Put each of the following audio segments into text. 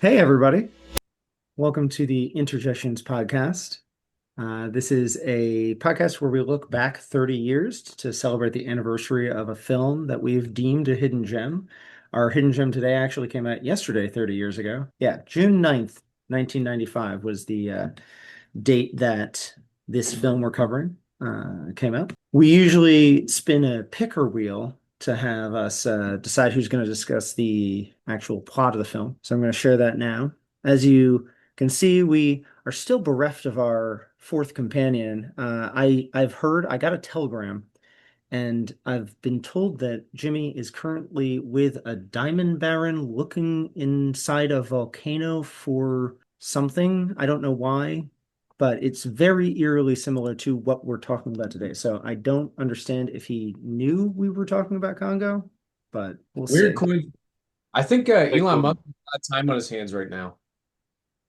Hey, everybody. Welcome to the Interjections podcast. This is a podcast where we look back 30 years to celebrate the anniversary of a film that we've deemed a hidden gem. Our hidden gem today actually came out yesterday, 30 years ago. Yeah, June 9th, 1995 was the date that this film we're covering came out. We usually spin a picker wheel to have us decide who's going to discuss the actual plot of the film. So I'm going to share that now. As you can see, we are still bereft of our fourth companion. I got a telegram, and I've been told that Jimmy is currently with a diamond baron looking inside a volcano for something. I don't know why, but it's very eerily similar to what we're talking about today. So I don't understand if he knew we were talking about Congo, but we'll Weird see. coin. I think Like, Elon well, Musk has time on his hands right now.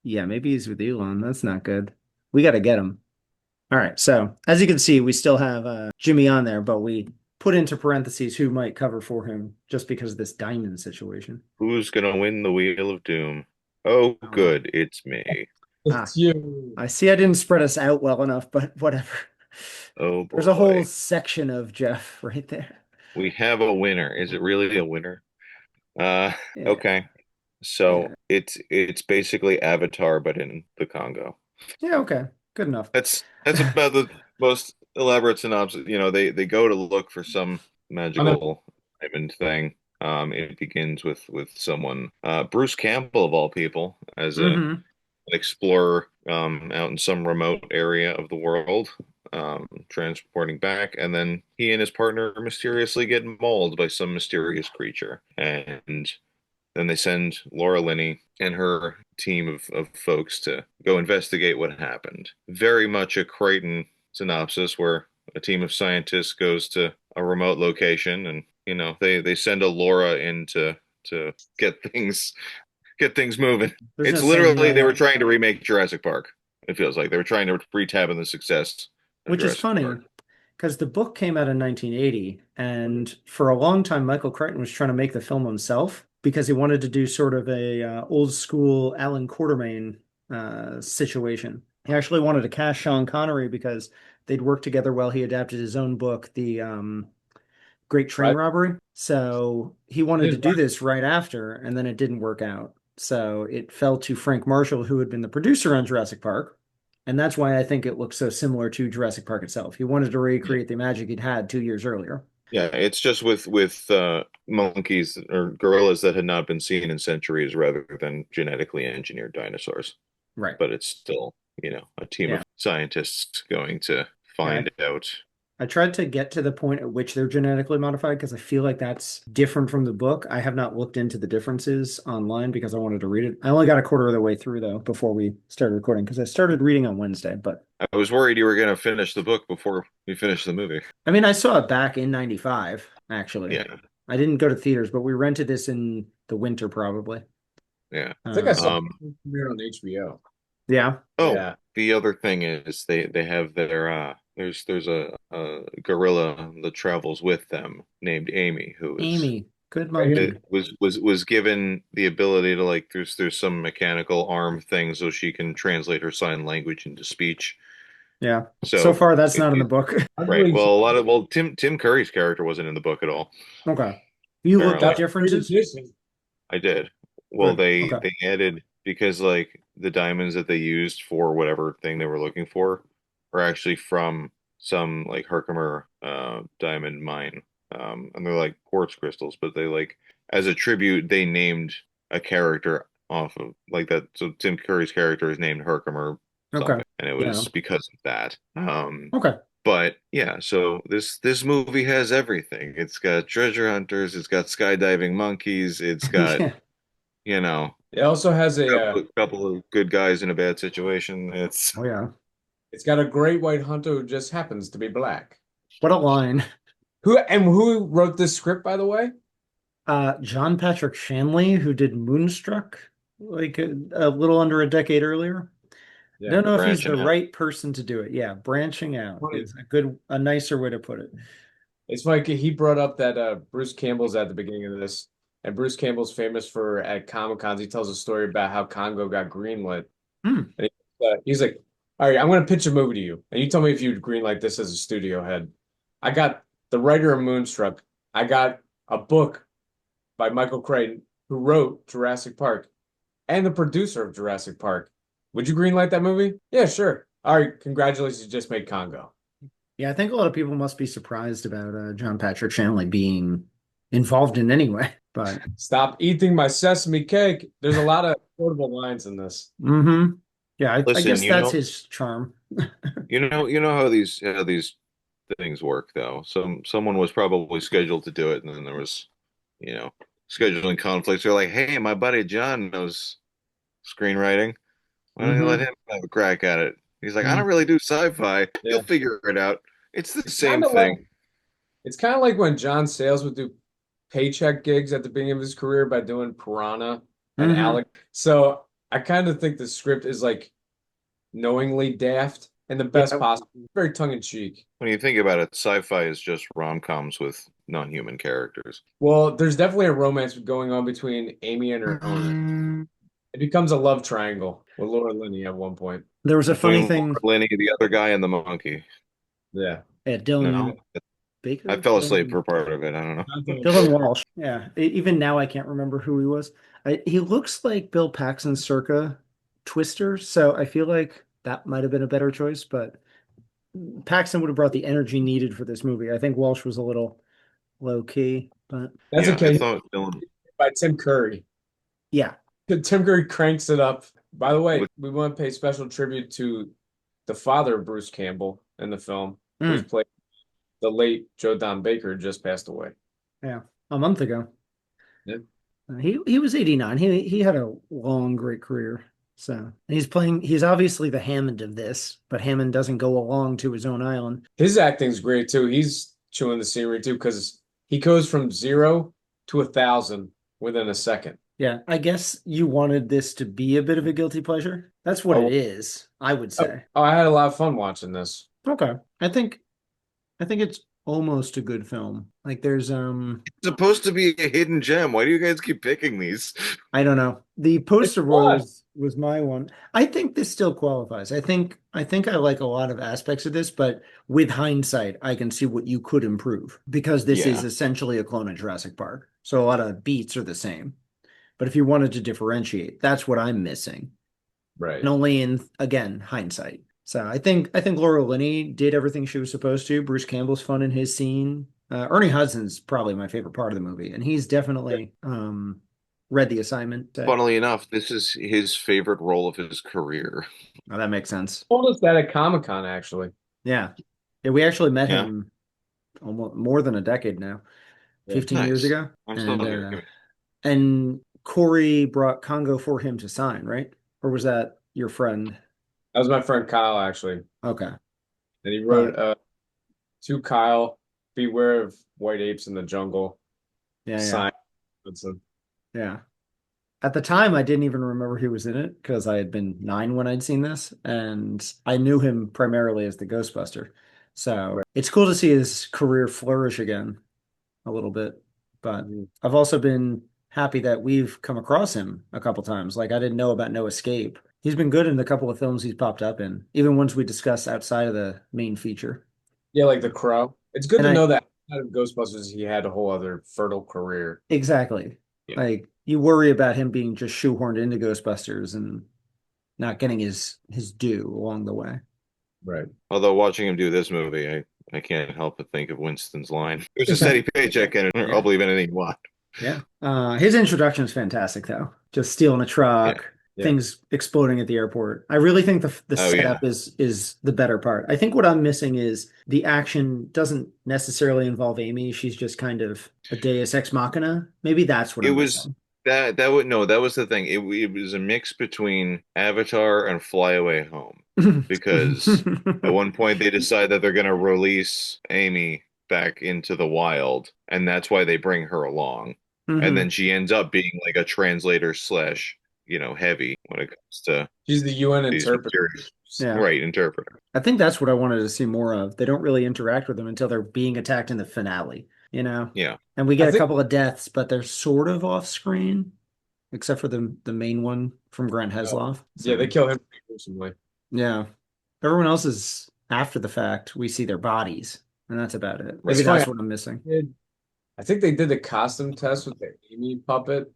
Yeah, maybe he's with Elon. That's not good. We got to get him. All right. So as you can see, we still have Jimmy on there, but we put into parentheses who might cover for him just because of this diamond situation. who's gonna win the Wheel of Doom? Oh, Oh. good, it's me. Ah, It's you. I see I didn't spread us out well enough, but whatever. Oh There's a whole boy, section of Jeff right there. we have a winner. Is it really a winner? Uh, Yeah. okay. Yeah. So it's basically Avatar, but in the Congo. Yeah. Okay. Good enough. That's about the most elaborate synopsis. They go to look for some On the magical diamond thing. It begins with someone, Bruce Campbell of all people, as a Hmm. an explorer out in some remote area of the world, transporting back, and then he and his partner mysteriously get mauled by some mysterious creature. And then they send Laura Linney and her team of folks to go investigate what happened. Very much a Crichton synopsis where a team of scientists goes to a remote location and they send a Laura in to get things moving. There's no It's saying literally no, they were yeah. trying to remake Jurassic Park. It feels like they were trying to retap on the success of Which is Jurassic funny Park. because the book came out in 1980, and for a long time, Michael Crichton was trying to make the film himself because he wanted to do sort of a old school Alan Quartermain situation. He actually wanted to cast Sean Connery because they'd worked together while he adapted his own book, The Great Train right. Robbery. So he wanted His to do this right after, and then it didn't work out. So it fell to Frank Marshall, who had been the producer on Jurassic Park. And that's why I think it looks so similar to Jurassic Park itself. He wanted to Yeah, recreate the magic he'd had 2 years earlier. yeah. It's just with monkeys or gorillas that had not been seen in centuries, rather than genetically engineered dinosaurs. Right. But it's still, a team Yeah. of scientists going to Yeah. find out. I tried to get to the point at which they're genetically modified because I feel like that's different from the book. I have not looked into the differences online because I wanted to read it. I only got a quarter of the way through though before we started recording because I started reading on Wednesday. But I was worried you were going to finish the book before we finished the movie. I mean, I saw it back in 95, actually. Yeah, I didn't go to theaters, but we rented this in the winter probably. yeah. I think I saw Um, Um, it premiere on HBO. yeah. Oh, Yeah. the other thing is they have their there's a gorilla that travels with them named Amy who is Amy, good Right here. it monkey. was given the ability to, like, there's some mechanical arm thing so she can translate her sign language into speech. Yeah. So So far, that's it, not in the it book. I right. believe Well, Tim Curry's character wasn't in the book at all, Okay. You looked at apparently. that's great differences? addition. I did. Well, Good. they Okay. they added, because like the diamonds that they used for whatever thing they were looking for are actually from some like Herkimer diamond mine. And they're like quartz crystals, but they, like, as a tribute they named a character off of like that. So Tim Curry's character is named Herkimer Okay. something, and it Yeah. was because of that. Okay. But yeah, so this movie has everything. It's got treasure hunters, it's got skydiving monkeys, it's got, Yeah. you know, It also has couple of good guys in a bad situation. It's Oh, yeah. it's got a great white hunter who just happens to be black. What a line. Who wrote this script, by the way? John Patrick Shanley, who did Moonstruck like a little under a decade earlier. I Yeah. don't know if he's the branching out. right person to do it. Yeah, branching out Funny. is a nicer way to put it. It's like he brought up that Bruce Campbell's at the beginning of this. And Bruce Campbell's famous for at Comic-Cons. He tells a story about how Congo got greenlit. Hmm. And he's like, all right, I'm going to pitch a movie to you. And you tell me if you'd greenlight this as a studio head. I got the writer of Moonstruck. I got a book by Michael Crichton, who wrote Jurassic Park, and the producer of Jurassic Park. Would you greenlight that movie? Yeah, sure. All right, congratulations, you just made Congo. Yeah, I think a lot of people must be surprised about John Patrick Shanley being involved in any way. But Stop eating my sesame cake. There's a lot of quotable lines in this. Yeah, I Listen, guess that's his charm. you know how these things work though. Someone was probably scheduled to do it, and then there was, you know, scheduling conflicts. They're like, hey, my buddy John knows screenwriting. Why don't you let hmm him have a crack at it? He's like, I Mm. don't really do sci-fi. He'll Yeah. figure it out. It's the It's same kind of like thing. it's kind of like when John Sayles would do paycheck gigs at the beginning of his career by doing Piranha and hmm Alec. So I kind of think the script is like knowingly daft in the best Yeah, possible, very tongue in cheek. When you think about it, sci-fi is just rom-coms with non-human characters. Well, there's definitely a romance going on between Amy and her owner. It becomes a love triangle with Laura Linney at one point. there was a funny Between Laura thing. Linney, the other guy, and the monkey. Yeah. Yeah, No, Dylan I Baker, fell asleep for part of it. I don't know. Dylan Walsh. Yeah, even now I can't remember who he was. He looks like Bill Paxton circa Twister, so I feel like that might have been a better choice, but Paxton would have brought the energy needed for this movie. I think Walsh was a little low key, but That's Yeah, I okay. thought Dylan By Tim Curry. yeah. Tim Curry cranks it up. By the way, with we want to pay special tribute to the father of Bruce Campbell in the film, who's Mm, played the late Joe Don Baker, just passed away. yeah. A month ago. Yeah. He was 89. He had a long, great career. So he's obviously the Hammond of this, but Hammond doesn't go along to his own island. His acting's great too. He's chewing the scenery too because he goes from 0 to 1,000 within a second. Yeah, I guess you wanted this to be a bit of a guilty pleasure. That's what it Oh, is, I would oh, say. oh, I had a lot of fun watching this. Okay. I think it's almost a good film. Like there's it's supposed to be a hidden gem. Why do you guys keep picking these? I don't know. The It's poster boy fun. was my one. I think this still qualifies. I think I like a lot of aspects of this, but with hindsight, I can see what you could improve because this is Yeah, essentially a clone of Jurassic Park. So a lot of beats are the same. But if you wanted to differentiate, that's what I'm missing. Right. And only in again hindsight. So I think Laura Linney did everything she was supposed to. Bruce Campbell's fun in his scene. Ernie Hudson's probably my favorite part of the movie, and he's definitely read the assignment. funnily enough, this is his favorite role of his career. Oh, that makes sense. Told us that at Comic-Con actually. Yeah. Yeah, we actually met Yeah, him almost more than a decade now, Yeah. 15 years nice. ago. I'm still here. And Cory brought Congo for him to sign, right? Or was that your friend? That was my friend Kyle actually. Okay. And he But wrote to Kyle, beware of white apes in the jungle. yeah. Sign Hudson. Yeah. At the time, I didn't even remember he was in it because I had been 9 when I'd seen this, and I knew him primarily as the Ghostbuster. So Right. it's cool to see his career flourish again a little bit. But Mhm. I've also been happy that we've come across him a couple times. Like I didn't know about No Escape. He's been good in the couple of films he's popped up in, even ones we discuss outside of the main feature. Yeah, like the Crow. It's good And to I know that out of Ghostbusters, he had a whole other fertile career. exactly Yeah. like you worry about him being just shoehorned into Ghostbusters and not getting his due along the way. Right. Although watching him do this movie, I can't help but think of Winston's line. There's a steady paycheck in it. I'll Yeah. believe anything you want. Yeah. His introduction is fantastic though. Just stealing a Yeah. truck, Yeah. things exploding at the airport. I really think the Oh yeah. setup is the better part. I think what I'm missing is the action doesn't necessarily involve Amy. She's just kind of a deus ex machina. Maybe that's what It I'm was missing. that would no, that was the thing. It was a mix between Avatar and Fly Away Home because at one point they decide that they're going to release Amy back into the wild, and that's why they bring her along. And then hmm she ends up being like a translator slash, heavy when it comes to She's the UN these interpreter. materials. Yeah. Right, interpreter. I think that's what I wanted to see more of. They don't really interact with them until they're being attacked in the finale. you know? Yeah. And we I get a think couple of deaths, but they're sort of off screen, except for the main one from Grant Heslov. yeah, they So kill him pretty gruesomely. yeah. Everyone else is after the fact. We see their bodies, and that's about it. It's Maybe funny. that's what I'm missing. I think they did the costume test with the Amy puppet,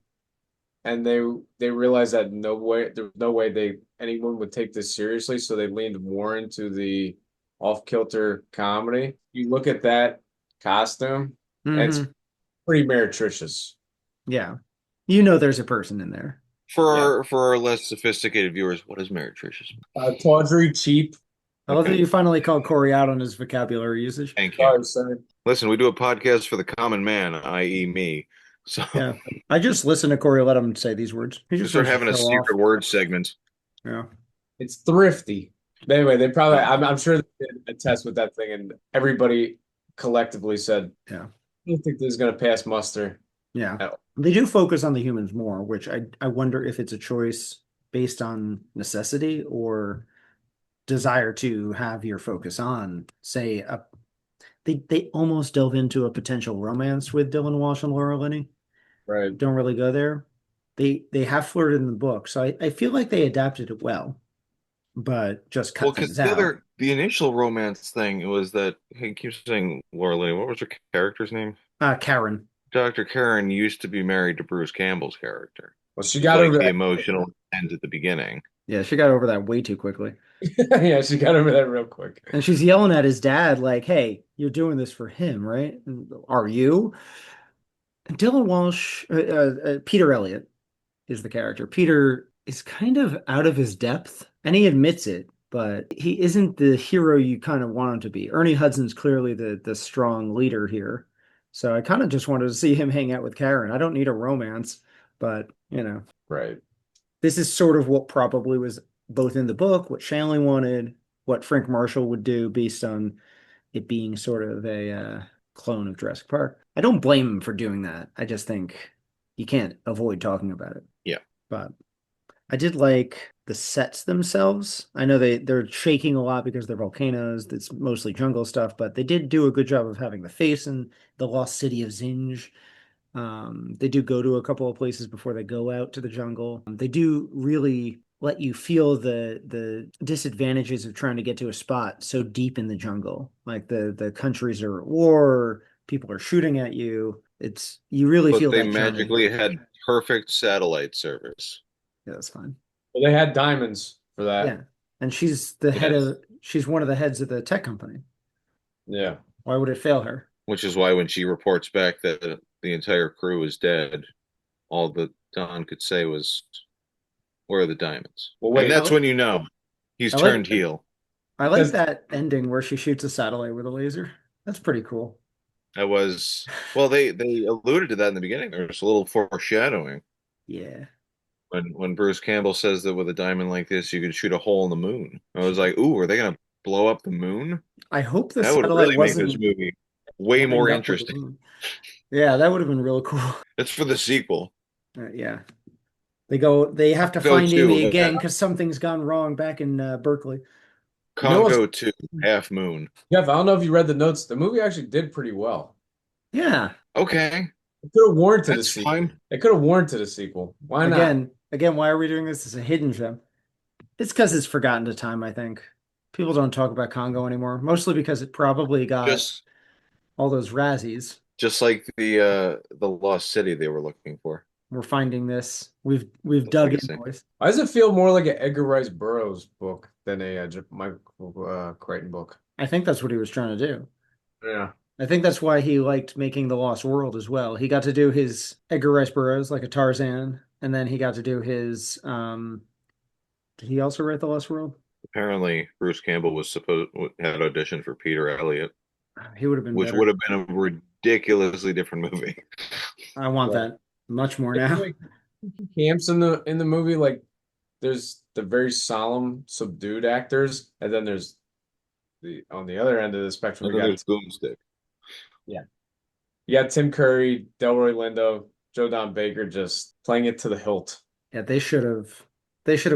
and they realized that there's no way anyone would take this seriously, so they leaned more into the off-kilter comedy. You look at that costume, and it's Hmm. pretty meretricious. Yeah. You know there's a person in there. Yeah. For our less sophisticated viewers, what is meretricious? Tawdry, cheap. I love that Okay, you finally called Cory out on his vocabulary usage. thank you. Sorry, sir. Listen, we do a podcast for the common man, i.e., me. So Yeah. I just listen to Cory, let him say these words. He we just start wants to having a show off. secret word segment. Yeah. It's thrifty. Anyway, they probably, Oh, I'm sure they did a test with that thing, and everybody collectively said, Yeah. I don't think this is going to pass muster. Yeah. Oh, They do focus on the humans more, which I wonder if it's a choice based on necessity or desire to have your focus on, say, they almost delve into a potential romance with Dylan Walsh and Laura Linney. right. Don't really go there. They have flirted in the book, so I feel like they adapted it well, but just well, cut because things out. the initial romance thing was that he keeps saying Laura Linney. What was her character's name? Karen. Dr. Karen used to be married to Bruce Campbell's character. Well, she She's got like over the that. emotional end at the beginning. Yeah, she got over that way too quickly. Yeah, she got over that real quick. And she's yelling at his dad, like, hey, you're doing this for him, right? Are you? Dylan Walsh, Peter Elliott is the character. Peter is kind of out of his depth, and he admits it, but he isn't the hero you kind of want him to be. Ernie Hudson's clearly the strong leader here. So I kind of just wanted to see him hang out with Karen. I don't need a romance, but Right. this is sort of what probably was both in the book, what Shanley wanted, what Frank Marshall would do based on it being sort of a clone of Jurassic Park. I don't blame him for doing that. I just think you can't avoid talking about it. Yeah. But I did like the sets themselves. I know they're shaking a lot because they're volcanoes. It's mostly jungle stuff, but they did do a good job of having the face and the lost city of Zinj. They do go to a couple of places before they go out to the jungle. They do really let you feel the disadvantages of trying to get to a spot so deep in the jungle. Like the countries are at war, people are shooting at you. It's you really But feel they that journey. magically had perfect satellite service. Yeah, that's fine. Well, they had diamonds for that. Yeah. And Yes. she's one of the heads of the tech company. Yeah. Why would it fail her? Which is why when she reports back that the entire crew is dead, all that Don could say was, "Where are the diamonds?" Well, And wait. that's when you know he's I like turned heel. I like Because that ending where she shoots a satellite with a laser. That's pretty cool. That was well, they alluded to that in the beginning. There's a little foreshadowing Yeah. when Bruce Campbell says that with a diamond like this, you could shoot a hole in the moon. I was like, "Ooh, are they gonna blow up the moon?" I hope the That would satellite really make this wasn't movie way ending more up with the interesting. moon. Yeah, that would have been real cool. It's for the sequel. Yeah. They have to Go find Amy to again because something's gone wrong back in Berkeley. you know what's Congo 2, Half Moon. Jeff, I don't know if you read the notes. The movie actually did pretty well. Yeah. Okay, It could have warranted a that's sequel. fine. It could have warranted a sequel. Why not? Again, why are we doing this as a hidden gem? It's because it's forgotten to time, I think. People don't talk about Congo anymore, mostly because it probably got Just all those Razzies. just like the Lost City they were looking for. We're finding this. We've The dug in, legacy. boys. Why does it feel more like an Edgar Rice Burroughs book than a Michael Crichton book? I think that's what he was trying to do. Yeah. I think that's why he liked making The Lost World as well. He got to do his Edgar Rice Burroughs, like a Tarzan, and then he got to do his did he also write The Lost World? Apparently, Bruce Campbell was supposed had auditioned for Peter Elliott, He would have been which better. would have been a ridiculously different movie. I want Yeah. that much more I feel now. like camps in the movie, like there's the very solemn, subdued actors, and then there's the on the other end of the spectrum, And we then there's got Boomstick. yeah, you got Tim Curry, Delroy Lindo, Joe Don Baker just playing it to the hilt. Yeah, they should have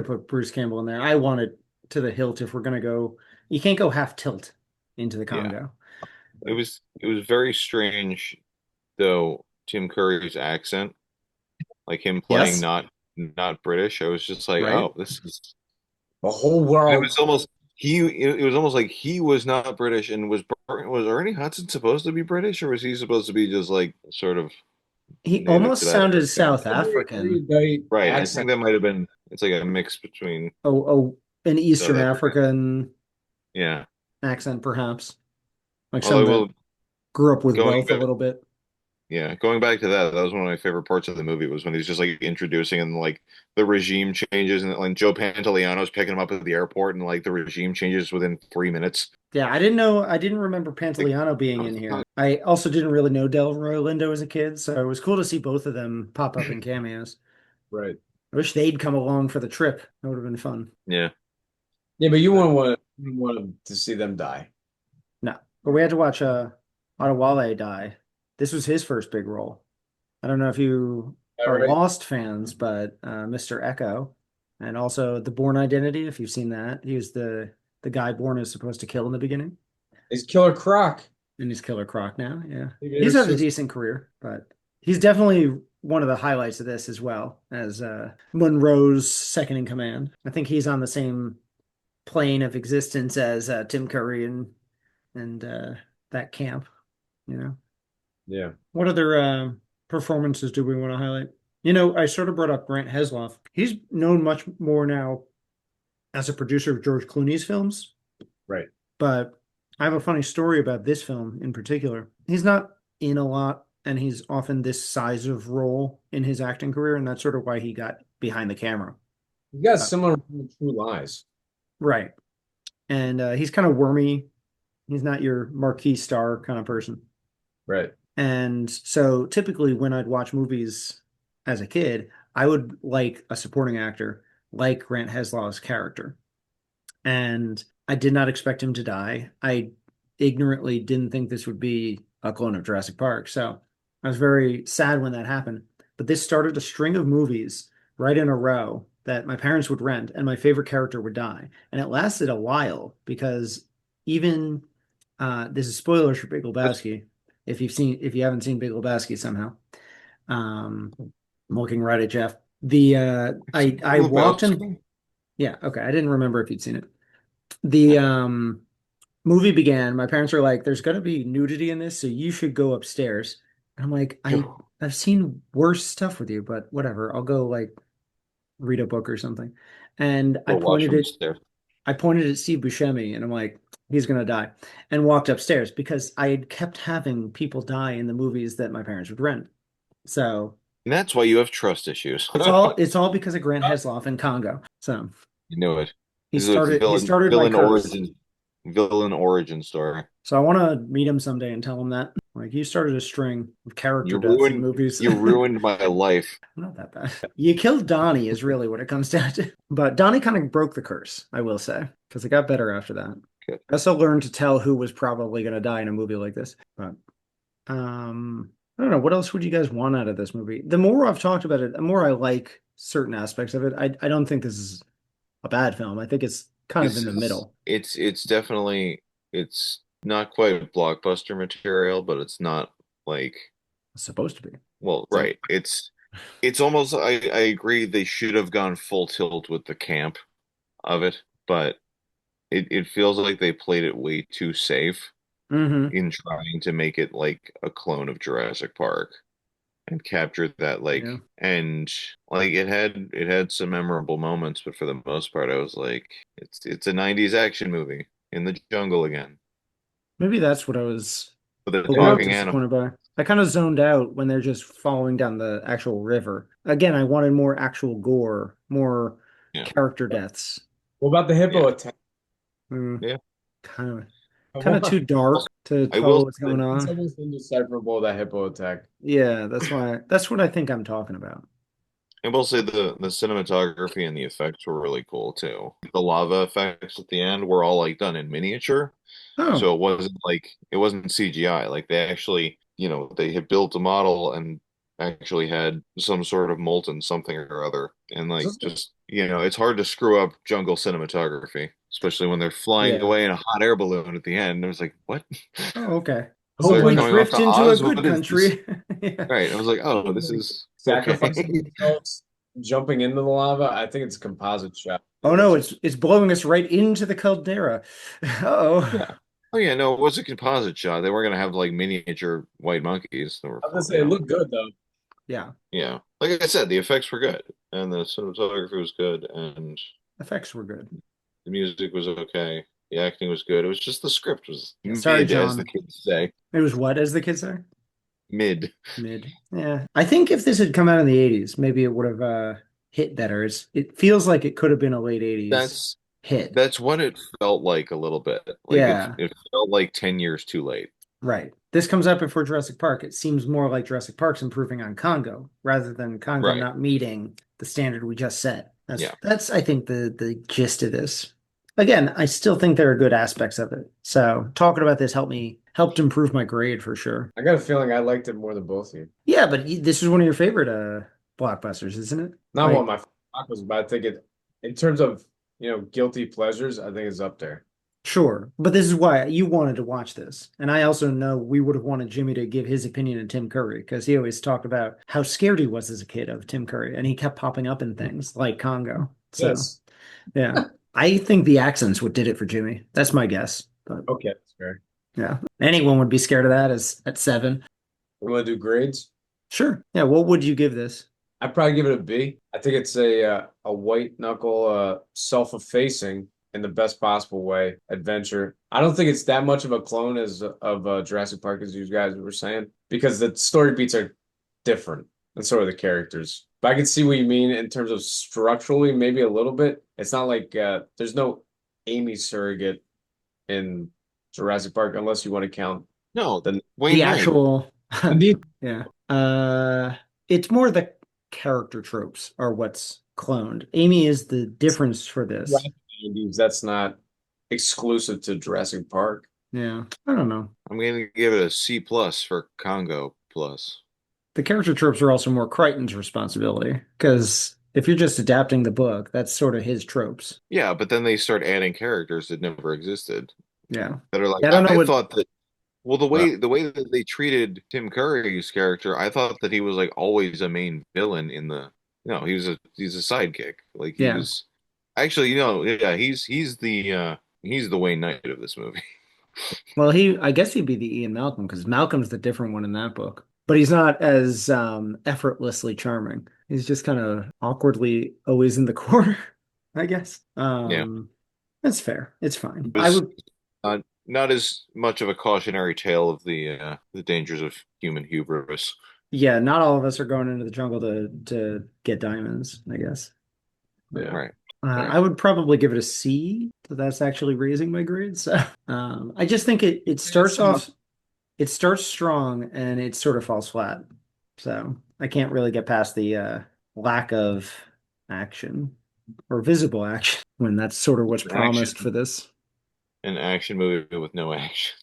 put Bruce Campbell in there. I want it to the hilt if we're gonna go. You can't go half tilt into the Yeah, Congo. it was very strange though Tim Curry's accent, like him playing Yes, not British, I was just like, right? oh, this is. The whole And it world. was almost it was almost like he was not British, and was Ernie Hudson supposed to be British, or was he supposed to be just like sort of He native to almost that sounded area? South African. Erudite Right. I think accent. that might have been. It's like a mix between An South Eastern African. African Yeah. accent, perhaps. Like some Although, that well, grew up with going wealth a back, little bit. yeah, going back to that, that was one of my favorite parts of the movie was when he's just like introducing and like the regime changes and like Joe Pantoliano's picking him up at the airport and like the regime changes within 3 minutes. Yeah, I didn't know. I didn't remember Like, Pantoliano being in here. I also didn't really know Delroy Lindo as a kid, so it was cool to see both of them pop up in cameos. Right. I wish they'd come along for the trip. That would have been fun. yeah. Yeah, but But you want to see them die. no. But we had to watch Adewale die. This was his first big role. I don't know if you All are right. Lost fans, but Mr. Echo and also The Bourne Identity, if you've seen that. He was the guy Bourne is supposed to kill in the beginning. It's Killer Croc. And he's Killer Croc now. Yeah. Maybe He's it's had a just decent career, but he's definitely one of the highlights of this as well as Monroe's second in command. I think he's on the same plane of existence as Tim Curry and that camp, you know. yeah. What other performances do we want to highlight? You know, I sort of brought up Grant Heslov. He's known much more now as a producer of George Clooney's films, Right. but I have a funny story about this film in particular. He's not in a lot, and he's often this size of role in his acting career, and that's sort of why he got behind the camera. You got Uh, similar to True Lies. right. And he's kind of wormy. He's not your marquee star kind of person. Right. And so typically when I'd watch movies as a kid, I would like a supporting actor like Grant Heslav's character. And I did not expect him to die. I ignorantly didn't think this would be a clone of Jurassic Park. So I was very sad when that happened. But this started a string of movies right in a row that my parents would rent, and my favorite character would die. And it lasted a while because even this is spoilers for Big That's Lebowski. If you haven't seen Big Lebowski somehow, um, I'm looking right at Jeff. I walked in. Lebowski. Yeah, okay. I didn't remember if you'd seen it. The movie began. My parents were like, "There's going to be nudity in this, so you should go upstairs." And I'm like, I've seen worse stuff with you, but whatever. I'll go like read a book or something. And Go watch from upstairs. I pointed at Steve Buscemi, and I'm like, he's going to die, and walked upstairs because I had kept having people die in the movies that my parents would rent. So And that's why you have trust issues. it's all because of Grant Uh, Heslov in Congo. So You knew it. he This is a started my curse. villain origin story. So I want to meet him someday and tell him that. Like, you started a string of character You deaths in ruined movies. you ruined my life. Not that bad. You killed Donnie is really what it comes down to. But Donnie kind of broke the curse, I will say, because it got better after that. Good. I also learned to tell who was probably going to die in a movie like this. But I don't know. What else would you guys want out of this movie? The more I've talked about it, the more I like certain aspects of it. I don't think this is a bad film. I think it's kind of This in the is middle. it's definitely it's not quite blockbuster material, but it's not like It's supposed to be. well, so right. It's almost I agree they should have gone full tilt with the camp of it, but it feels like they played it way too safe Hmm. in trying to make it like a clone of Jurassic Park and capture that Yeah. and like it had some memorable moments, but for the most part I was like it's a 90s action movie in the jungle again Maybe that's what I was with a a little remember talking animal. disappointed by. I kind of zoned out when they're just following down the actual river. Again, I wanted more actual gore, more Yeah. character deaths. what about the Yeah. hippo attack? Mm, Yeah. kind of kind of too Also, dark to I tell will what's say going It's on. almost indecipherable, that hippo attack. Yeah, that's what I think I'm talking about. the cinematography and the effects were really cool too. The lava effects at the end were all like done in miniature. Oh, So it wasn't CGI. Like they actually, they had built a model and actually had some sort of molten something or other. And Is like this just, it's hard to screw up jungle cinematography, especially when they're flying yeah. away in a hot air balloon at the end. It was like, what? Oh, okay. So they're hopefully coming off drift to into a Oz. good What is this? country. Yeah. Right. I was like, oh, this Like is sacrificing okay. themselves, jumping into the lava. I think it's a composite shot. Oh no, it's blowing us right into the caldera. Uh-oh. Yeah. Oh yeah, no, it was a composite shot. They were gonna have like miniature white monkeys that were, I was gonna say it looked good though. Yeah, yeah. Like I said, the effects were good, and the cinematography was good, and effects were good. the music was okay. The acting was good. It was just the script was Yeah, sorry, mid, as the John. kids say. It was what, as the kids say? Mid. Mid. Yeah. I think if this had come out in the 80s, maybe it would have hit better. It feels like it could have been a late 80s That's hit. that's what it felt like a little bit. Like Yeah, it felt like 10 years too late. right. This comes out before Jurassic Park. It seems more like Jurassic Park's improving on Congo rather than Congo Right. not meeting the standard we just set. Yeah. That's I think the gist of this. Again, I still think there are good aspects of it. So talking about this helped improve my grade for sure. I got a feeling I liked it more than both of you. Yeah, but this is one of your favorite blockbusters, isn't it? Not one of Like, my favorites, but I think it, in terms of guilty pleasures, I think it's up there. sure. But this is why you wanted to watch this. And I also know we would have wanted Jimmy to give his opinion on Tim Curry because he always talked about how scared he was as a kid of Tim Curry, and he kept popping up in things like Congo. So, Yes. yeah. I think the accent's what did it for Jimmy. That's my guess. But Okay, that's fair. yeah. Anyone would be scared of that as at 7. We want to do grades. Sure. Yeah, what would you give this? I'd probably give it a B. I think it's a white knuckle, self-effacing in the best possible way adventure. I don't think it's that much of a clone as of Jurassic Park as you guys were saying because the story beats are different and so are the characters. But I can see what you mean in terms of structurally, maybe a little bit. It's not like there's no Amy surrogate in Jurassic Park unless you want to count No, the The Wayne Knight. actual indeed. yeah. It's more the character tropes are what's cloned. Amy is the difference for this. That's not exclusive to Jurassic Park. Yeah. I don't know. I'm going to give it a C plus for Congo plus. The character tropes are also more Crichton's responsibility because if you're just adapting the book, that's sort of his tropes. Yeah, but then they start adding characters that never existed Yeah. that are like Yeah, I don't know I what thought that well Well, the way that they treated Tim Curry's character, I thought that he was like always a main villain in the no, he's a sidekick. Like he yeah. was actually, yeah, he's the Wayne Knight of this movie. Well, I guess he'd be the Ian Malcolm because Malcolm's the different one in that book. But he's not as effortlessly charming. He's just kind of awkwardly always in the corner, I guess. Yeah. That's fair. It's fine. It I was would, not as much of a cautionary tale of the dangers of human hubris. yeah, not all of us are going into the jungle to get diamonds, I guess. yeah. Right. I Right. would probably give it a C. So that's actually raising my grade. So I just think it starts off it starts strong and it sort of falls flat. So I can't really get past the lack of action or visible action when that's sort of what's promised for Action. this. An action movie with no action.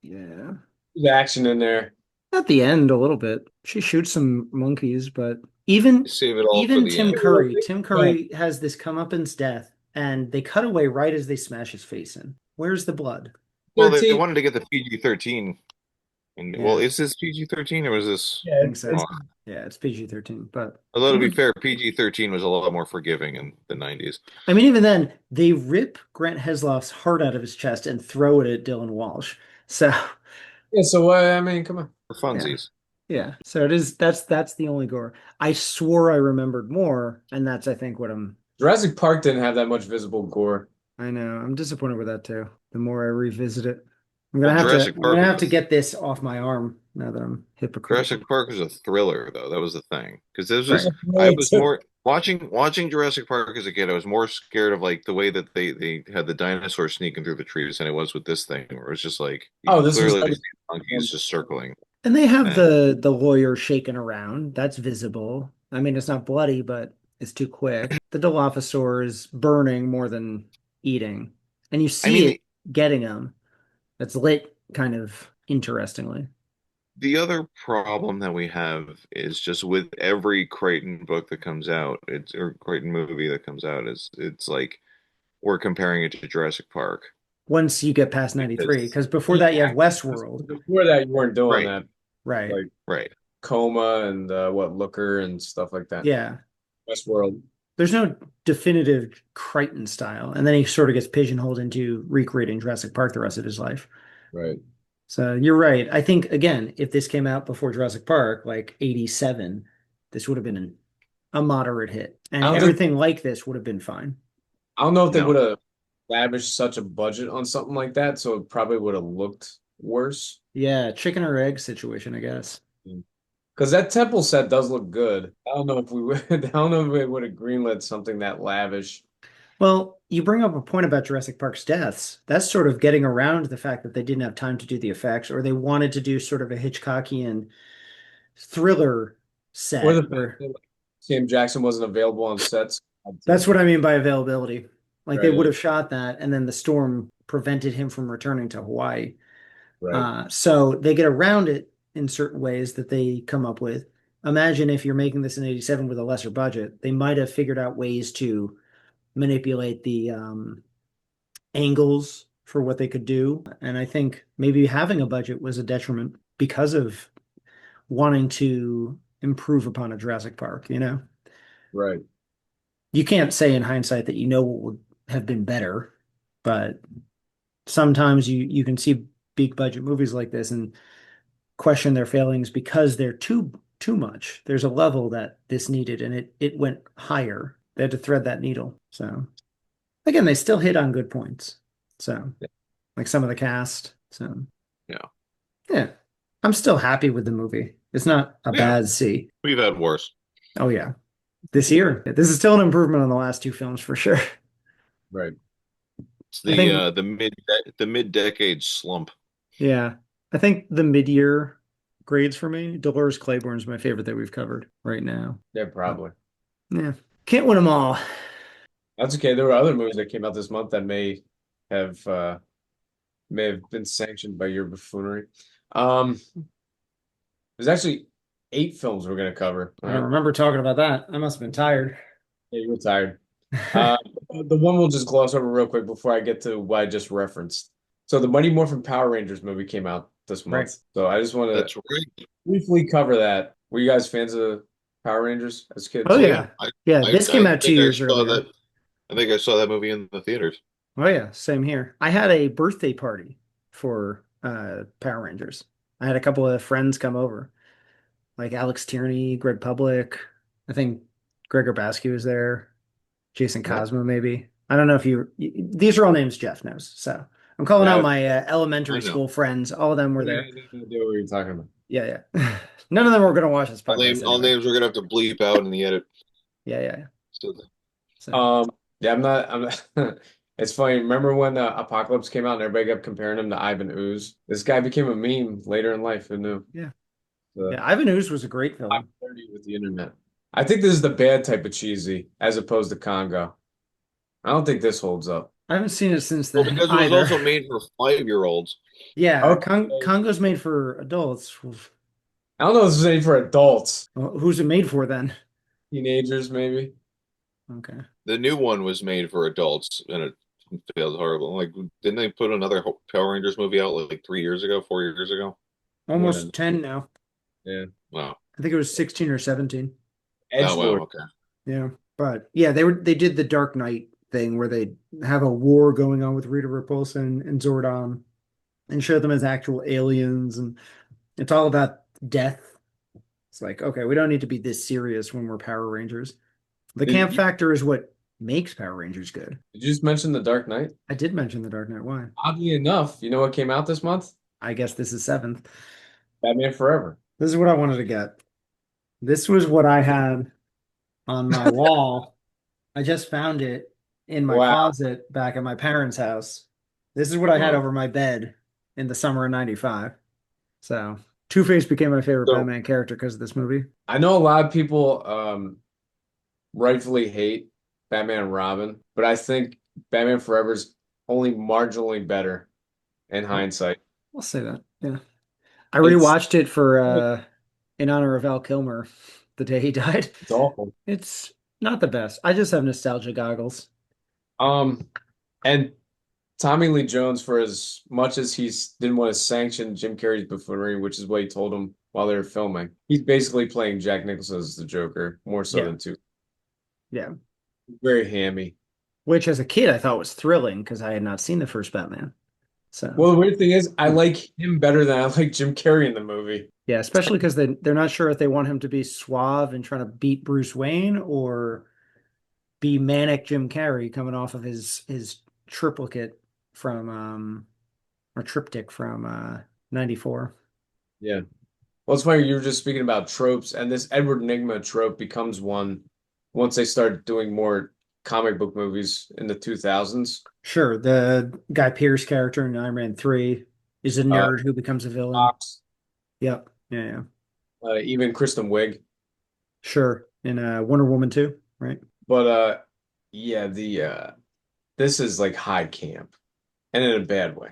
Yeah. There's action in there. At the end, a little bit. She shoots some monkeys, but even Save it all for even the Tim end. Curry, Tim Yeah. Curry has this comeuppance death, and they cut away right as they smash his face in. Where's the blood? Well, they 13. wanted to get the PG-13. And well, Yeah, is this PG-13 or was this? I Yeah, think so. Oh, Yeah, it's PG-13, but although to be even fair, PG-13 was a lot more forgiving in the 90s I mean, even then, they rip Grant Heslow's heart out of his chest and throw it at Dylan Walsh. So, yeah. So I mean, come on. for yeah, funsies. yeah. So it is. That's the only gore. I swore I remembered more, and that's I think what Jurassic Park didn't have that much visible gore. I know. I'm disappointed with that too. The more I revisit it, Well, I'm gonna have to get this off my arm now that I'm hypocritical. Jurassic Park was a thriller, though. That was the thing. Because this Right. was I was more watching Jurassic Park as a kid. I was more scared of like the way that they had the dinosaurs sneaking through the trees than I was with this thing, where it was just like you Oh, can this was clearly like see the monkeys just circling. And they have And the lawyer shaking around. That's visible. I mean, it's not bloody, but it's too quick. The Dilophosaur is burning more than eating, and you I see mean, it getting them. That's lit kind of interestingly. the other problem that we have is just with every Crichton book that comes out, or Crichton movie that comes out, is it's like we're comparing it to Jurassic Park. once you get past 93, because because before Yeah, that you have Westworld. before that, you weren't doing right, that, Right. like right. Coma and what Looker and stuff like that. Yeah. Westworld, There's no definitive Crichton style. And then he sort of gets pigeonholed into recreating Jurassic Park the rest of his life. right? So you're right. I think, again, if this came out before Jurassic Park, like 87, this would have been a moderate hit. And I don't think everything like this would have been fine. I don't know if they No, would have lavished such a budget on something like that, so it probably would have looked worse. Yeah, chicken or egg situation, I guess. Because that temple set does look good. I don't know if we would. I don't know if we would have greenlit something that lavish. Well, you bring up a point about Jurassic Park's deaths. That's sort of getting around the fact that they didn't have time to do the effects, or they wanted to do sort of a Hitchcockian thriller Or the set fact where that like, Sam Jackson wasn't available on sets. that's what I mean by availability. Like they Right, would have shot that, and then the storm prevented him from returning to Hawaii. right, So they get around it in certain ways that they come up with. Imagine if you're making this in 87 with a lesser budget, they might have figured out ways to manipulate the angles for what they could do. And I think maybe having a budget was a detriment because of wanting to improve upon a Jurassic Park, you know? right. You can't say in hindsight that you know what would have been better, but sometimes you can see big budget movies like this and question their failings because they're too much. There's a level that this needed and it went higher. They had to thread that needle. So again, they still hit on good points. So like some of the cast. So yeah, yeah. I'm still happy with the movie. It's not a yeah. bad C. We've had worse. Oh yeah. This year. This is still an improvement on the last two films for sure. Right. It's I think the mid-decade slump. yeah. I think the mid-year grades for me, Dolores Claiborne's my favorite that we've covered right now. Yeah, But probably. yeah. Can't win them all. That's okay. There were other movies that came out this month that have may have been sanctioned by your buffoonery. There's actually 8 films we're gonna cover. All I don't right. remember talking about that. I must have been tired. Yeah, you were tired. Uh, the one we'll just gloss over real quick before I get to what I just referenced. So the Mighty Morphin Power Rangers movie came out this Right. month. So I just want to That's right. briefly cover that. Were you guys fans of Power Rangers as Oh kids? Oh yeah, yeah. Yeah, this came I out two think I years saw earlier. that. I think I saw that movie in the theaters. Oh yeah, same here. I had a birthday party for Power Rangers. I had a couple of friends come over, like Alex Tierney, Greg Public. I think Gregor Basky was there. Jason Nice. Cosmo, maybe. I don't know if these are all names Jeff knows. So I'm calling out Yeah, my I elementary know. school friends. All of them were I there. had no idea what you're talking about. Yeah, yeah. None of them were going to watch this podcast All anyway. names we're gonna have to bleep out in the edit. Yeah, yeah, yeah. So So Yeah, I'm not. It's funny. Remember when Apocalypse came out and everybody kept comparing him to Ivan Ooze? This guy became a meme later in life. Who knew? yeah, The yeah. Ivan Ooze was a great film. popularity with the internet. I think this is the bad type of cheesy as opposed to Congo. I don't think this holds up. I haven't seen it since well, then because it was either. also made for 5-year-olds. Yeah, Okay. Congo's made for adults. I don't know if this is any for adults, Well, who's it made for then? teenagers maybe. Okay. The new one was made for adults, and it failed horrible. Like, didn't they put another Power Rangers movie out like 3 years ago, 4 years ago? More than Almost 10 now. yeah. Wow. I think it was 16 or 17. Oh wow. Edgelord. Okay. Yeah. But yeah, they did the Dark Knight thing where they have a war going on with Rita Repulsa and Zordon and show them as actual aliens and it's all about death. It's like, okay, we don't need to be this serious when we're Power Rangers. The camp Did you, factor is what makes Power Rangers good. did you just mention The Dark Knight? I did mention the Dark Knight. Why? Oddly enough, you know what came out this month? I guess this is seventh. Batman Forever. This is what I wanted to get. This was what I had on my wall. I just found it in my Wow. closet back at my parents' house. This is what I had Wow. over my bed in the summer of 95. So Two-Face became my favorite So Batman character because of this movie. I know a lot of people rightfully hate Batman and Robin, but I think Batman Forever's only marginally better in hindsight. I'll say that. Yeah. I It's rewatched it for in honor of Val Kilmer the day he died. it's awful. It's not the best. I just have nostalgia goggles. And Tommy Lee Jones, for as much as didn't want to sanction Jim Carrey's buffoonery, which is what he told him while they were filming, he's basically playing Jack Nicholson as the Joker more so Yeah, than two. yeah. Very hammy. Which as a kid I thought was thrilling because I had not seen the first Batman. So Well, the weird thing is, I like him better than I like Jim Carrey in the movie. yeah, especially because they're not sure if they want him to be suave and trying to beat Bruce Wayne or be manic Jim Carrey coming off of his triplicate from or triptych from 94. Yeah. Well, it's funny, you were just speaking about tropes, and this Edward Nygma trope becomes one once they start doing more comic book movies in the 2000s. Sure, the Guy Pearce character in Iron Man 3 is a Uh, nerd who becomes a villain. Fox, Yep. Yeah, yeah. even Kristen Wiig. Sure. In Wonder Woman 2, right? But yeah, the this is like high camp and in a bad way.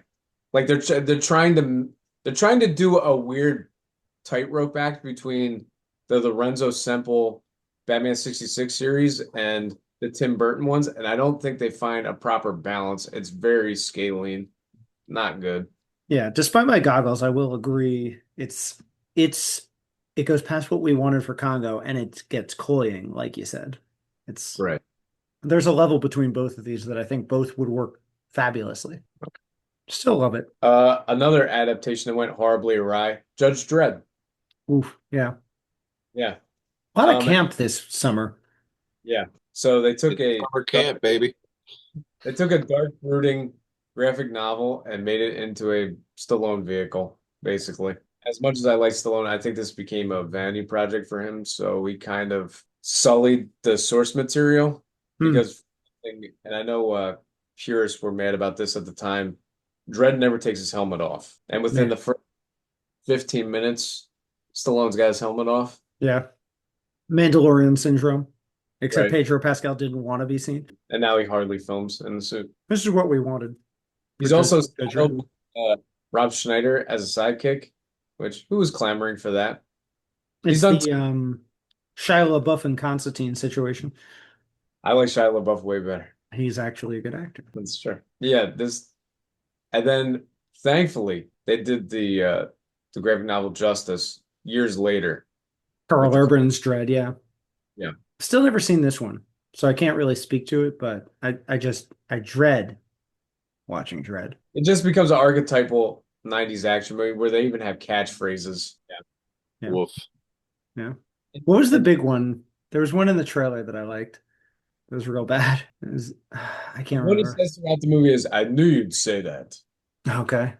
Like they're trying to do a weird tightrope act between the Lorenzo Semple Batman 66 series and the Tim Burton ones, and I don't think they find a proper balance. It's very scaling, not good. Yeah, despite my goggles, I will agree it's it goes past what we wanted for Congo and it gets cloying, like you said. It's Right. there's a level between both of these that I think both would work fabulously. Still love it. Another adaptation that went horribly awry, Judge Dredd. Oof, yeah. Yeah. A lot of Um, camp this summer. yeah. So It's summer camp, baby. they took a dark, brooding graphic novel and made it into a Stallone vehicle, basically. As much as I like Stallone, I think this became a vanity project for him. So we kind of sullied the source material Hmm. because, and I know purists were mad about this at the time. Dredd never takes his helmet off. And within Yeah. the first 15 minutes, Stallone's got his helmet off. Yeah. Mandalorian syndrome. Except Right. Pedro Pascal didn't want to be seen. And now he hardly films in the suit. This is what we wanted for He's also Judge Dredd. saddled Rob Schneider as a sidekick, which who was clamoring for that? He's It's done. the Shia LaBeouf and Constantine situation. I like Shia LaBeouf way better. He's actually a good actor. That's true. Yeah, this and then thankfully they did the graphic novel justice years later Carl with Urban's Dredd, yeah. yeah. Still never seen this one, so I can't really speak to it, but I dread watching Dredd. It just becomes an archetypal 90s action movie where they even have catchphrases. Yeah, Woof. yeah. What was the And big one? There was one in the trailer that I liked. It was real bad. It was I can't what he remember. says throughout the movie is, "I knew you'd say that." Okay.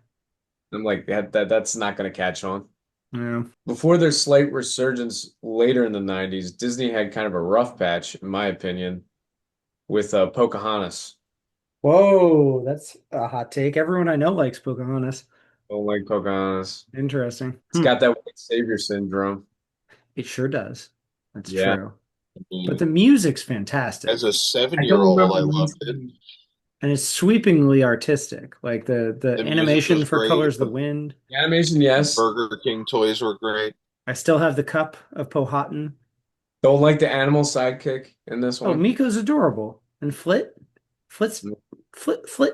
I'm like, that's not going to catch on. Yeah. Before their slight resurgence later in the 90s, Disney had kind of a rough patch, in my opinion, with Pocahontas. Whoa, that's a hot take. Everyone I know likes Pocahontas. Don't like Pocahontas. Interesting. It's got that white savior syndrome. It sure does. That's Yeah. true. I But the mean, music's as fantastic. a I don't seven-year-old, remember I when loved it. And it's sweepingly artistic. Like the The music animation was for great. Colors of the Wind. the animation, yes. Burger King toys were great. I still have the cup of Powhatan. Don't like the animal sidekick in this Oh, one. Miko's adorable. And Flit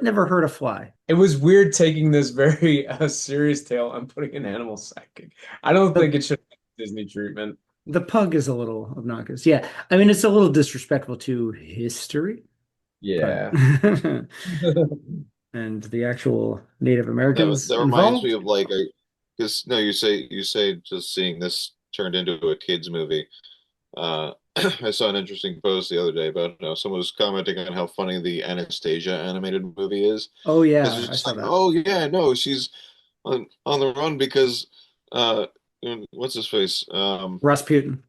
never hurt a fly. It was weird taking this very serious tale and putting an animal sidekick. I don't think The it should have Disney treatment. the pug is a little obnoxious. Yeah. I mean it's a little disrespectful to history, but Yeah. and the actual Native That Americans that reminds me involved. of like a because no, you say just seeing this turned into a kids movie. I saw an interesting post the other day about someone was commenting on how funny the Anastasia animated movie is Oh because yeah, it's I just saw like, that. oh yeah, no, she's on the run because uh, what's his face? Rasputin.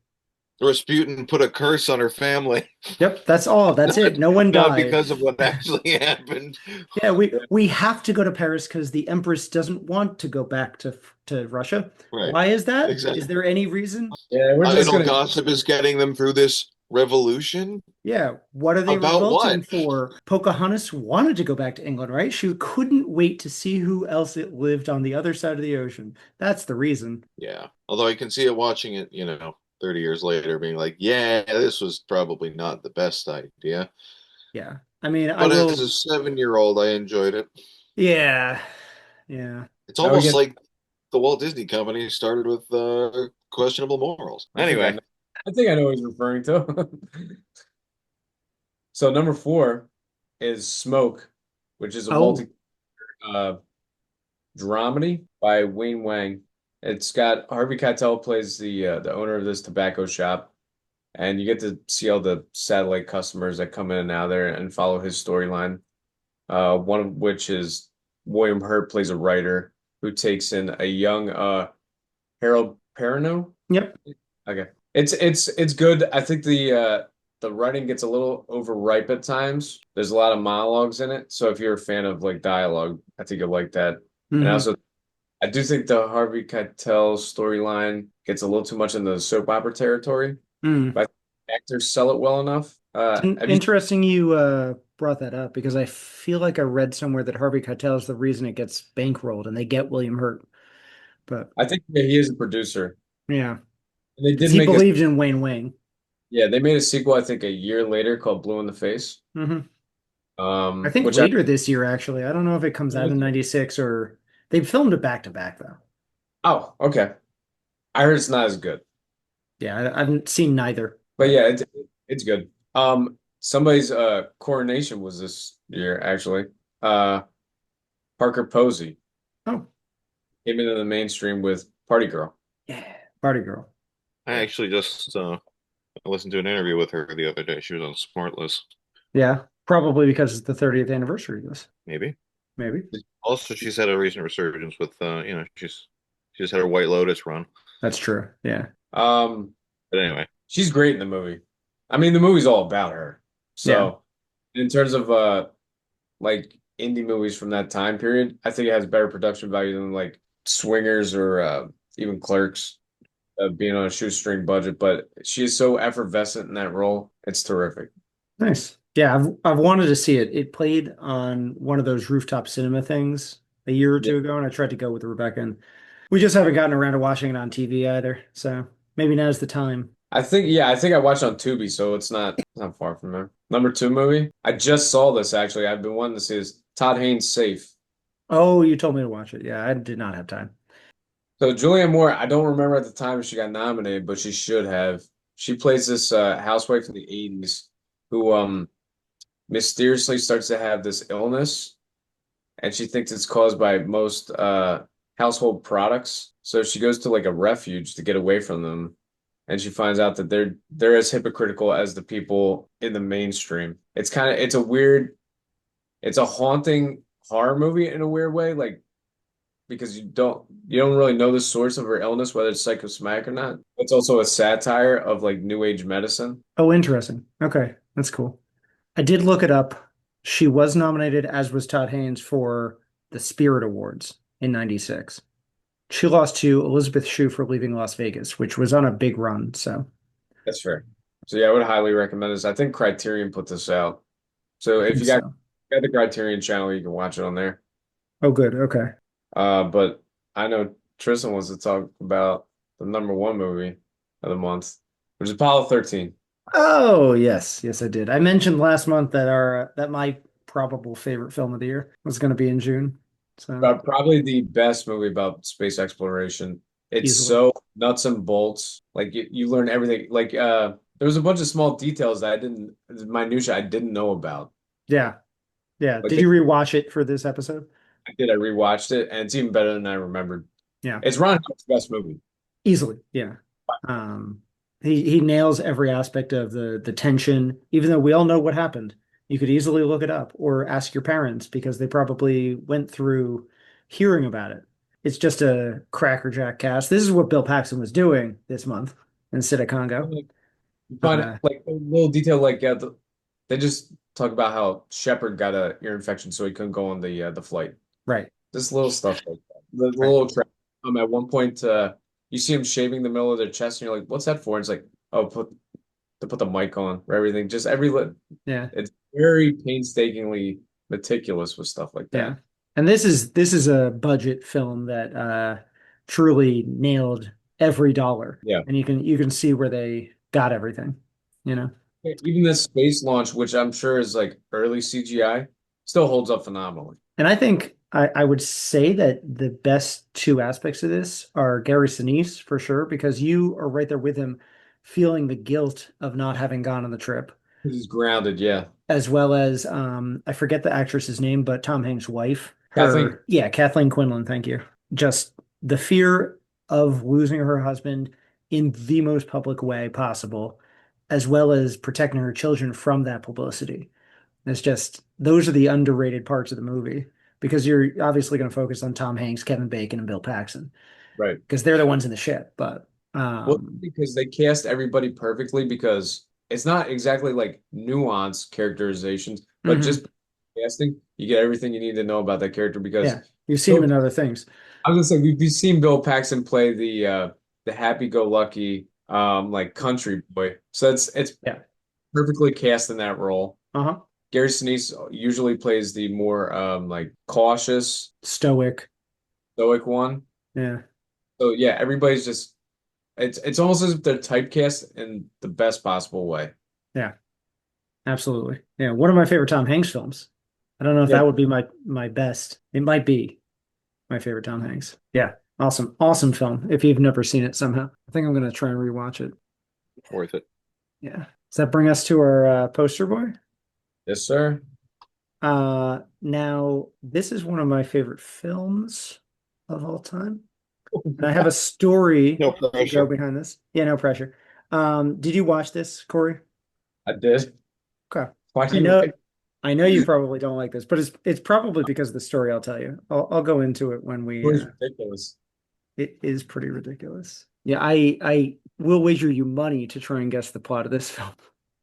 Rasputin put a curse on her family, Yep, that's all. That's not it. No one not died. because of what actually happened. Yeah, we have to go to Paris because the Empress doesn't want to go back to Russia. Right, Why is that? Is exactly. there any reason? Yeah, we're just Idle gonna gossip is getting them through this revolution. Yeah, what are they About what? revolting for? Pocahontas wanted to go back to England, right? She couldn't wait to see who else it lived on the other side of the ocean. That's the reason. Yeah. Although I can see it watching it, 30 years later, being like, yeah, this was probably not the best idea. Yeah. I mean, I But as will. a 7-year-old, I enjoyed it. Yeah. Yeah. It's Now we almost get. like the Walt Disney Company started with questionable morals. I think I Anyway, know. I think I know what he's referring to. So number four is Smoke, which is a Oh, multi uh, dramedy by Wayne Wang. It's got Harvey Keitel plays the owner of this tobacco shop, and you get to see all the satellite customers that come in and out there and follow his storyline. One of which is William Hurt plays a writer who takes in a young Harold Perrineau. yep. Okay. It's good. I think the writing gets a little overripe at times. There's a lot of monologues in it. So if you're a fan of like dialogue, I think you'll like that. And Hmm. also I do think the Harvey Keitel storyline gets a little too much in the soap opera territory, Mm. but actors sell it well enough. Have you Interesting you brought that up because I feel like I read somewhere that Harvey Keitel is the reason it gets bankrolled and they get William Hurt. But I think yeah, he is a producer. yeah, And they because did he make a believed in Wayne Wang. yeah, they made a sequel I think a year later called Blue in the Face. Hmm. I think Which I later this year, actually. I don't know if it comes out in 96 or they filmed it back to back though. oh, okay. I heard it's not as good. Yeah, I haven't seen neither, But but yeah, it's good. Somebody's coronation was this year actually. Uh Parker Posey oh came into the mainstream with Party Girl. yeah, Party Girl. I actually just listened to an interview with her the other day. She was on Smartless, Yeah, probably because it's the 30th anniversary of this. maybe. Maybe. Also, she's had a recent resurgence with she's had her White Lotus run. That's true. Yeah. Um But anyway, she's great in the movie. I mean the movie's all about her. Yeah. So in terms of like indie movies from that time period, I think it has better production value than like Swingers or even Clerks, being on a shoestring budget. But she is so effervescent in that role. It's terrific. Nice. Yeah, I've wanted to see it. It played on one of those rooftop cinema things a year or Yeah. two ago, and I tried to go with Rebecca, and we just haven't gotten around to watching it on TV either. So maybe now's the time. I think I watched on Tubi, so it's not far from there. Number two movie. I just saw this actually. I've been wanting to see this. Todd Haynes Safe. Oh, you told me to watch it. Yeah, I did not have time. So Julianne Moore, I don't remember at the time if she got nominated, but she should have. She plays this housewife in the 80s who mysteriously starts to have this illness, and she thinks it's caused by most household products. So she goes to like a refuge to get away from them, and she finds out that they're as hypocritical as the people in the mainstream. It's a haunting horror movie in a weird way, like because you don't really know the source of her illness, whether it's psychosomatic or not. It's also a satire of like new age medicine. Oh, interesting. Okay, that's cool. I did look it up. She was nominated, as was Todd Haynes, for the Spirit Awards in '96. She lost to Elizabeth Shue for leaving Las Vegas, which was on a big run. So That's fair. So yeah, I would highly recommend this. I think Criterion put this out. So I if think so. you got the Criterion channel, you can watch it on there. Oh, good. Okay. But I know Tristan wants to talk about the number one movie of the month, which is Apollo 13. Oh, yes. Yes, I did. I mentioned last month that our that my probable favorite film of the year was going to be in June. So Probably the best movie about space exploration. It's easily. so nuts and bolts. Like you learn everything. Like there was a bunch of small details that minutia I didn't know about. Yeah. Yeah. Like Did you rewatch it for this episode? I rewatched it, and it's even better than I remembered. Yeah. It's Ron Howard's best movie. Easily. Yeah. Um, he nails every aspect of the tension, even though we all know what happened. You could easily look it up or ask your parents because they probably went through hearing about it. It's just a crackerjack cast. This is what Bill Paxton was doing this month instead of Congo. Like, you find Uh, like a little detail, like they just talk about how Shepard got a ear infection, so he couldn't go on the flight. right, Just little stuff like that. The right. little trap. At one point, you see him shaving the middle of their chest, and you're like, "What's that for?" And it's like, "Oh, to put the mic on or everything." Just Yeah, it's very painstakingly meticulous with stuff like yeah. that. And this is a budget film that truly nailed every dollar. Yeah. And you can see where they got everything, you know. Even this space launch, which I'm sure is like early CGI, still holds up phenomenally. And I think I would say that the best two aspects of this are Gary Sinise for sure, because you are right there with him, feeling the guilt of not having gone on the trip, He's grounded, yeah. as well as I forget the actress's name, but Tom Hanks' wife, Kathleen, yeah, Kathleen Quinlan, thank you. Just the fear of losing her husband in the most public way possible, as well as protecting her children from that publicity. It's just those are the underrated parts of the movie because you're obviously going to focus on Tom Hanks, Kevin Bacon, and Bill Paxton right. because they're the ones in the ship. But Well, because they cast everybody perfectly because it's not exactly like nuanced characterizations, but mhm, just casting, you get everything you need to know about that character because yeah, you've seen him Bill, in other things. I was gonna say we've seen Bill Paxton play the happy-go-lucky like country boy. So it's Yeah. perfectly cast in that role. Uh-huh. Gary Sinise usually plays the more like cautious, Stoic. stoic one. Yeah. So yeah, everybody's just it's almost as if they're typecast in the best possible way. Yeah. Absolutely. Yeah. One of my favorite Tom Hanks films. I don't know if Yeah, that would be my best. It might be my favorite Tom Hanks. Yeah. Awesome. Awesome film. If you've never seen it somehow. I think I'm gonna try and rewatch it. Worth it. Yeah. Does that bring us to our poster boy? yes, sir. Now this is one of my favorite films of all time. And I have a story No to go pressure. behind this. Yeah, no pressure. Did you watch this, Cory? I did. Okay. Why do I you know like? I know you probably don't like this, but it's probably because of the story I'll tell you. I'll go into it when we It's ridiculous. it is pretty ridiculous. Yeah, I will wager you money to try and guess the plot of this film.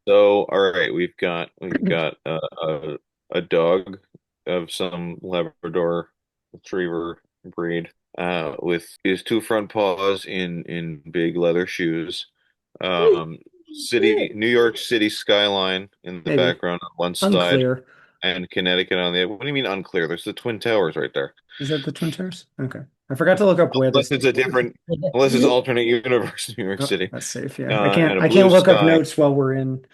So, all right, we've got a dog of some Labrador Retriever breed, with his two front paws in big leather shoes. New York City skyline in the Maybe. background on one side, Unclear. and Connecticut on the other. What do you mean unclear? There's the Twin Towers right there. Is that the Twin Towers? Okay. I forgot to look up where Unless this it's a takes place. different, unless it's alternate universe, New York Oh, City, that's safe. Yeah. I and can't a I can't blue look up sky. notes while we're in.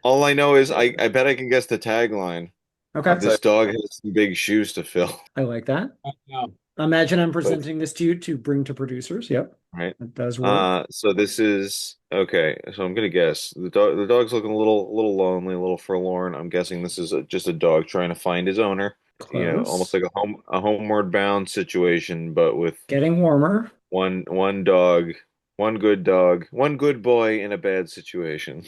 All I know is I bet I can guess the tagline. I'll Okay. tell This dog has some big shoes to fill, I like that. you now. Imagine I'm but presenting this to you to bring to producers. Yep. right. That does work. So this is okay. So I'm gonna guess the dog's looking a little lonely, a little forlorn. I'm guessing this is just a dog trying to find his owner. Almost Close. like a homeward bound situation, but with Getting warmer. one dog, one good boy in a bad situation.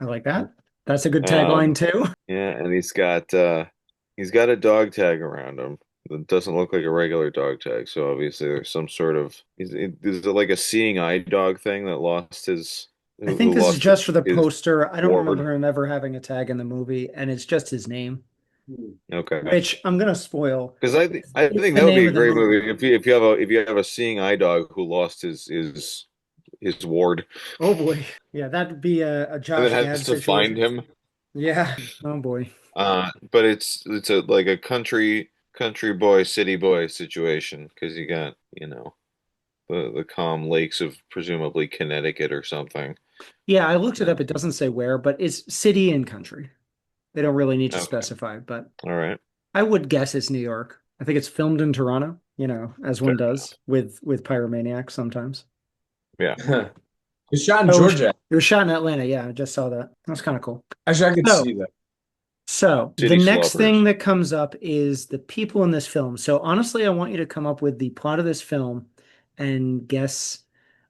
I like that. That's a good tagline Um, too. yeah, and he's got a dog tag around him. It doesn't look like a regular dog tag, so obviously there's some sort of is it like a seeing eye dog thing that lost his I who think this is lost just for the his poster. I don't ward. remember him ever having a tag in the movie, and it's just his name, Okay. which I'm gonna spoil. Because I It's think the that would be name a of the great movie. movie if you have a seeing eye dog who lost his ward Oh boy. Yeah, that'd be a and then Josh has Gad to find situation. him. Yeah. Oh boy. But it's a like a country boy, city boy situation because you got, the calm lakes of presumably Connecticut or something. Yeah, I looked it Uh, up. It doesn't say where, but it's city and country. They don't really need to okay. specify, but All right. I would guess it's New York. I think it's filmed in Toronto, as Fair one enough. does with Pyromaniac sometimes. Yeah. It's shot in Oh, Georgia. it was shot in Atlanta. Yeah, I just saw that. That's kind of cool. Actually, I could So, see that. so the City next thing swappers. that comes up is the people in this film. So honestly, I want you to come up with the plot of this film and guess.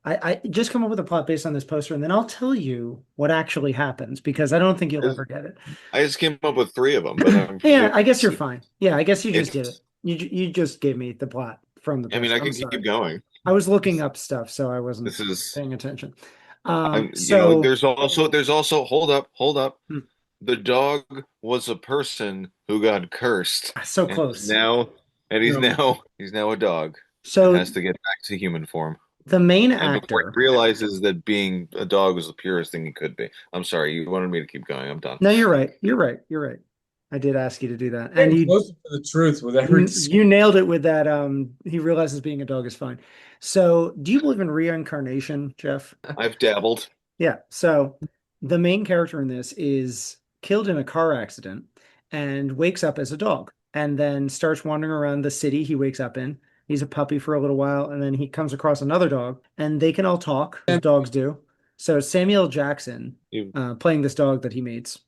I just come up with a plot based on this poster, and then I'll tell you what actually happens because I don't think you'll ever get it. I just came up with three of them, but I'm Yeah, presuming I guess you're fine. Yeah, I guess you just did it's it. You just gave me the plot from the I mean, poster. I I'm can keep sorry. going. I was looking up stuff, so I wasn't This is paying attention. I'm So there's also hold up. hmm, The dog was a person who got cursed, so and he's close. now and he's No. now he's now a dog and So has to get back to human form. the main And before actor. he realizes that being a dog was the purest thing he could be. I'm sorry, you wanted me to keep going. I'm done. No, you're right. You're right. You're right. I did ask you to do that, and Getting you closer to the truth with every you, scene. you nailed it with that. He realizes being a dog is fine. So, do you believe in reincarnation, Jeff? I've dabbled. Yeah. So the main character in this is killed in a car accident and wakes up as a dog and then starts wandering around the city he wakes up in. He's a puppy for a little while and then he comes across another dog and they can all talk as dogs do. So Samuel Jackson You playing this dog that he meets.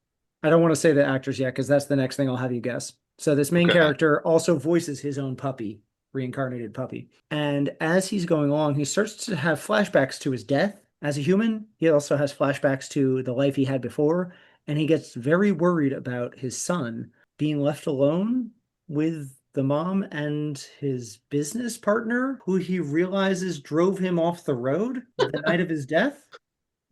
I don't want to say the actors yet because that's the next thing I'll have you guess. So this main okay? character also voices his own puppy, reincarnated puppy. And as he's going along, he starts to have flashbacks to his death as a human. He also has flashbacks to the life he had before, and he gets very worried about his son being left alone with the mom and his business partner, who he realizes drove him off the road the night of his death.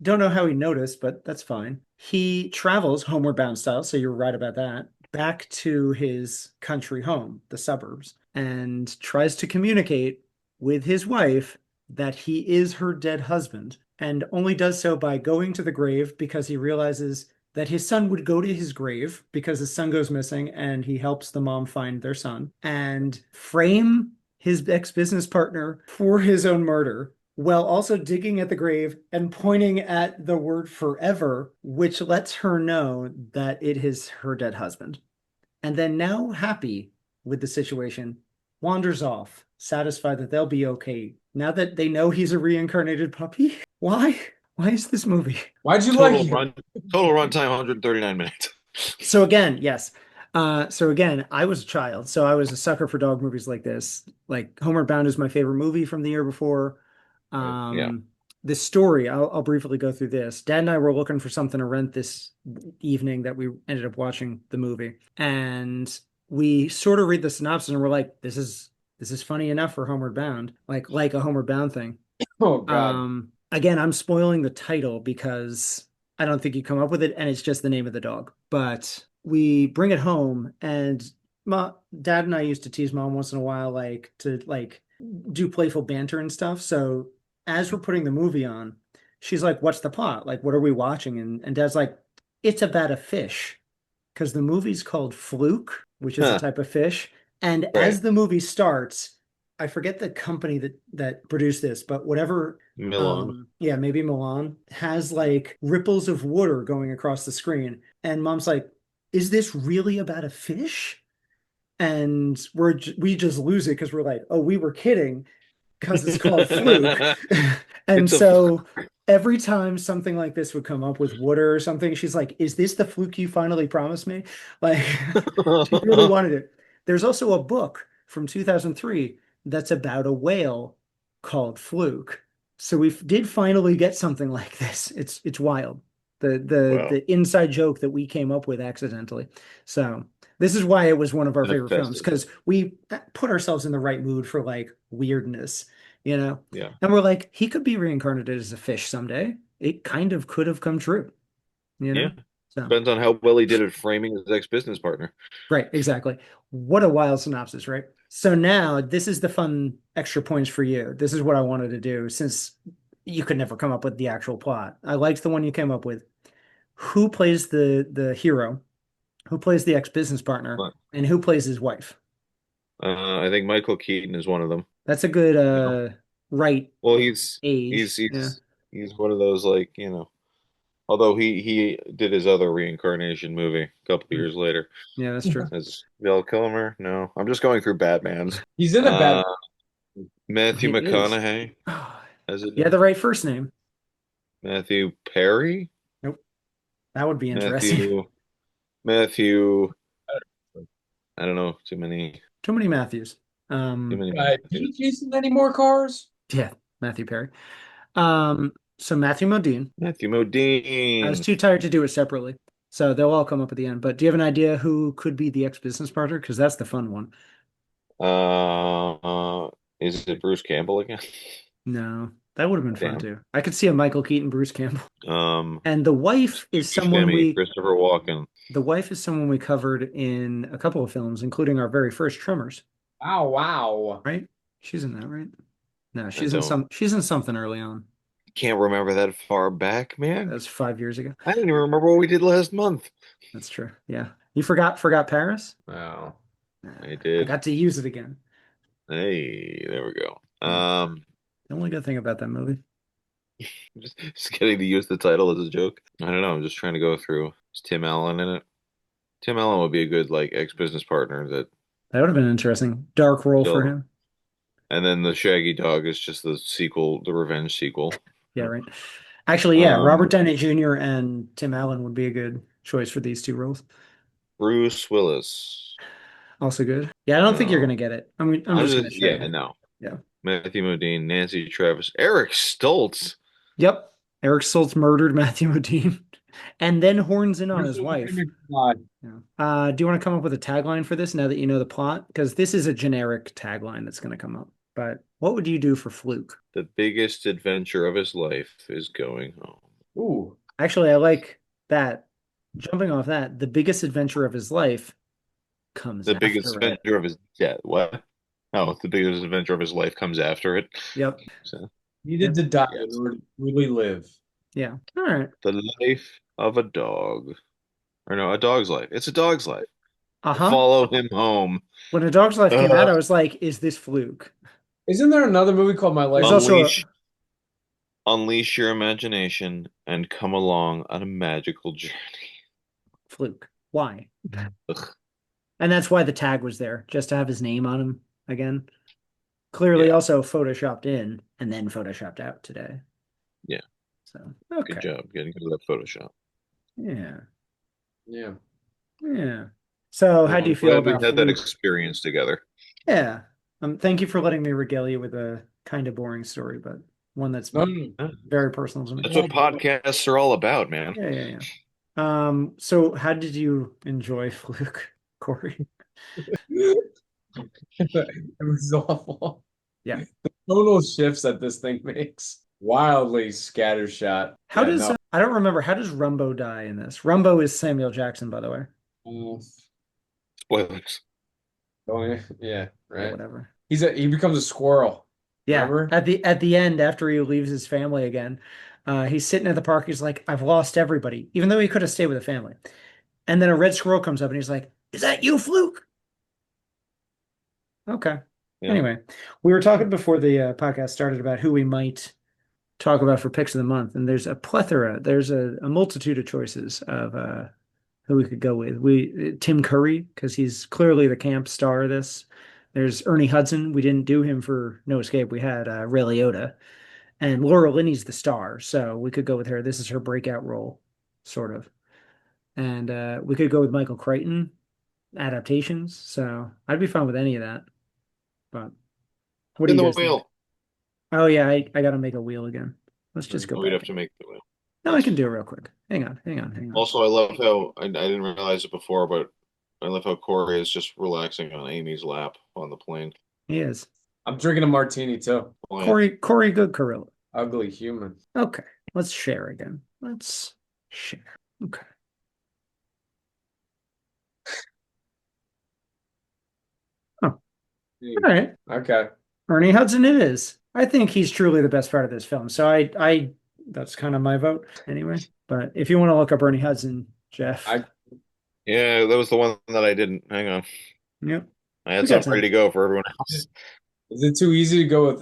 Don't know how he noticed, but that's fine. He travels homeward bound style, so you're right about that, back to his country home, the suburbs, and tries to communicate with his wife that he is her dead husband, and only does so by going to the grave because he realizes that his son would go to his grave because his son goes missing, and he helps the mom find their son and frame his ex-business partner for his own murder while also digging at the grave and pointing at the word forever, which lets her know that it is her dead husband. And then, now happy with the situation, wanders off, satisfied that they'll be okay. Now that they know he's a reincarnated puppy, why? Why is this movie? Why'd you like Total it? run, total runtime 139 minutes. So again, yes. So again, I was a child, so I was a sucker for dog movies like this. Like Homeward Bound is my favorite movie from the year before. Yeah. Um, the story, I'll briefly go through this. Dad and I were looking for something to rent this evening that we ended up watching the movie. And we sort of read the synopsis and we're like, this is funny enough for Homeward Bound, like a Homeward Bound thing. Oh God. Again, I'm spoiling the title because I don't think you come up with it, and it's just the name of the dog. But we bring it home, and Dad and I used to tease Mom once in a while, like to do playful banter and stuff. So as we're putting the movie on, she's like, "What's the plot? Like, what are we watching?" And Dad's like, "It's about a fish." Because the movie's called Fluke, which is a Huh, type of fish. And right. as the movie starts, I forget the company that produced this, but whatever, Milan. yeah, maybe Milan has like ripples of water going across the screen. And Mom's like, "Is this really about a fish?" And we just lose it because we're like, "Oh, we were kidding," because it's called Fluke. And It's a fluke. so every time something like this would come up with water or something, she's like, "Is this the fluke you finally promised me?" Like, she really wanted it. There's also a book from 2003 that's about a whale called Fluke. So we did finally get something like this. It's wild. Wow. The inside joke that we came up with accidentally. So this is why it was one of our favorite films, Manifested. because we put ourselves in the right mood for like weirdness, you know? Yeah. And we're like, he could be reincarnated as a fish someday. It kind of could have come true, you Yeah. know? So, Depends on how well he did at framing his ex-business partner. right, exactly. What a wild synopsis, right? So now this is the fun extra points for you. This is what I wanted to do since you could never come up with the actual plot. I liked the one you came up with. Who plays the hero? Who plays the ex-business partner? But And who plays his wife? I think Michael Keaton is one of them. That's a good No. right Well, he's age. he's Yeah. he's he's one of those like, although he did his other reincarnation movie a couple of Hmm. years later Yeah, that's true. as Val Kilmer. No, I'm just going through Batman's. He's in a Uh, bad. Matthew He is. McConaughey as it Yeah, the right first name. Matthew Perry, Nope. That would be interesting. Matthew Matthew. I don't know Too many Matthews. too Um, many Did you Matthews. chasing any more cars? yeah, Matthew Perry. So Matthew Modine. Matthew I was Modine. too tired to do it separately. So they'll all come up at the end. But do you have an idea who could be the ex-business partner? Because that's the fun one. Uh, uh, is it Bruce Campbell again? No, that would have been fun Damn. too. I could see a Michael Keaton, Bruce Campbell. Um, And Steve Buscemi, Christopher Walken. the wife is someone we covered in a couple of films, including our very first Tremors, Wow, wow. right? She's in that, right? No, I don't she's in something early on. can't remember that far back, man. That's 5 years ago. I didn't even remember what we did last month. That's true. Yeah. You forgot Paris? Wow. I I did. got to use it again. Hey, there we go. Yeah. The only good thing about that movie. Just getting to use the title as a joke. I don't know. I'm just trying to go through. Is Tim Allen in it? Tim Allen would be a good like ex-business partner that That would have been an interesting dark role for still. him. And then the Shaggy Dog is just the sequel, the revenge sequel. Yeah, right. Actually, yeah, Robert Um, Downey Jr. and Tim Allen would be a good choice for these two roles. Bruce Willis. Also good. Yeah, I don't think you're No, gonna get it. I'm I'm just gonna just show yeah, you. no. Yeah. Matthew Modine, Nancy Travis, Eric Stoltz. Yep. Eric Stoltz murdered Matthew Modine and then horns in on his Ursula K. wife. McFly. Yeah. Do you want to come up with a tagline for this now that you know the plot? Because this is a generic tagline that's going to come up. But what would you do for Fluke? The biggest adventure of his life is going home. Ooh. Actually, I like that. Jumping off that, the biggest adventure of his life comes The biggest after it. adventure of his death. What? Oh, the biggest adventure of his life comes after it. Yep. So, Needed Yep. to die in yes. order to really live. Yeah. All right. The life of a dog. Or no, a dog's life. It's a dog's life. Uh-huh. Follow him home. When A Dog's Life came out, Uh, I was like, is this Fluke? Isn't there another movie called My Life There's is also a unleash unleash your imagination and come along on a magical journey. Fluke. Why? Ugh, And that's why the tag was there, just to have his name on him again. Clearly yeah, also photoshopped in and then photoshopped out today. yeah. So, Good okay. job getting rid of that Photoshop. Yeah. Yeah. Yeah. So, how Well, do I'm you feel glad we about had that Fluke? experience together. Yeah. Thank you for letting me regale you with a kind of boring story, but one that's No, no, Yeah, very personal to me. that's what no. podcasts are all about, man. Yeah, yeah, yeah. So how did you enjoy Fluke, Corey? It was awful. Yeah. Tonal shifts that this thing makes. Wildly scattershot. How Yeah, does no. I don't remember, how does Rumbo die in this? Rumbo is Samuel Jackson, by the way. Uh, Spoilers. yeah, Yeah, right. whatever. He becomes a squirrel. Yeah, Remember? at the end, after he leaves his family again, he's sitting at the park. He's like, "I've lost everybody," even though he could have stayed with the family. And then a red squirrel comes up, and he's like, "Is that you, Fluke?" Okay. Yeah. Anyway, we were talking before the podcast started about who we might talk about for picks of the month, and there's a plethora. There's a multitude of choices of who we could go with. We Tim Curry because he's clearly the camp star of this. There's Ernie Hudson. We didn't do him for No Escape. We had Ray Liotta. And Laura Linney's the star, so we could go with her. This is her breakout role, sort of. And we could go with Michael Crichton adaptations. So I'd be fine with any of that. But what do In you the guys think? wheel. Oh yeah, I gotta make a wheel again. Let's just go We'd have back. to make the wheel. No, I can do it real quick. Hang on. Also, I love how I didn't realize it before, but I love how Cory is just relaxing on Amy's lap on the plane. He is. I'm drinking a martini too. Flying. Corey Good Carilla. Ugly human. Okay, let's share again. Let's share. Okay. Oh, all right. Okay. Ernie Hudson it is. I think he's truly the best part of this film. So I that's kind of my vote anyway. But if you want to look up Ernie Hudson, Jeff, I Yeah, that was the one that I didn't. Hang on. yep, I had we got something ready time. to go for everyone else. Is it too easy to go with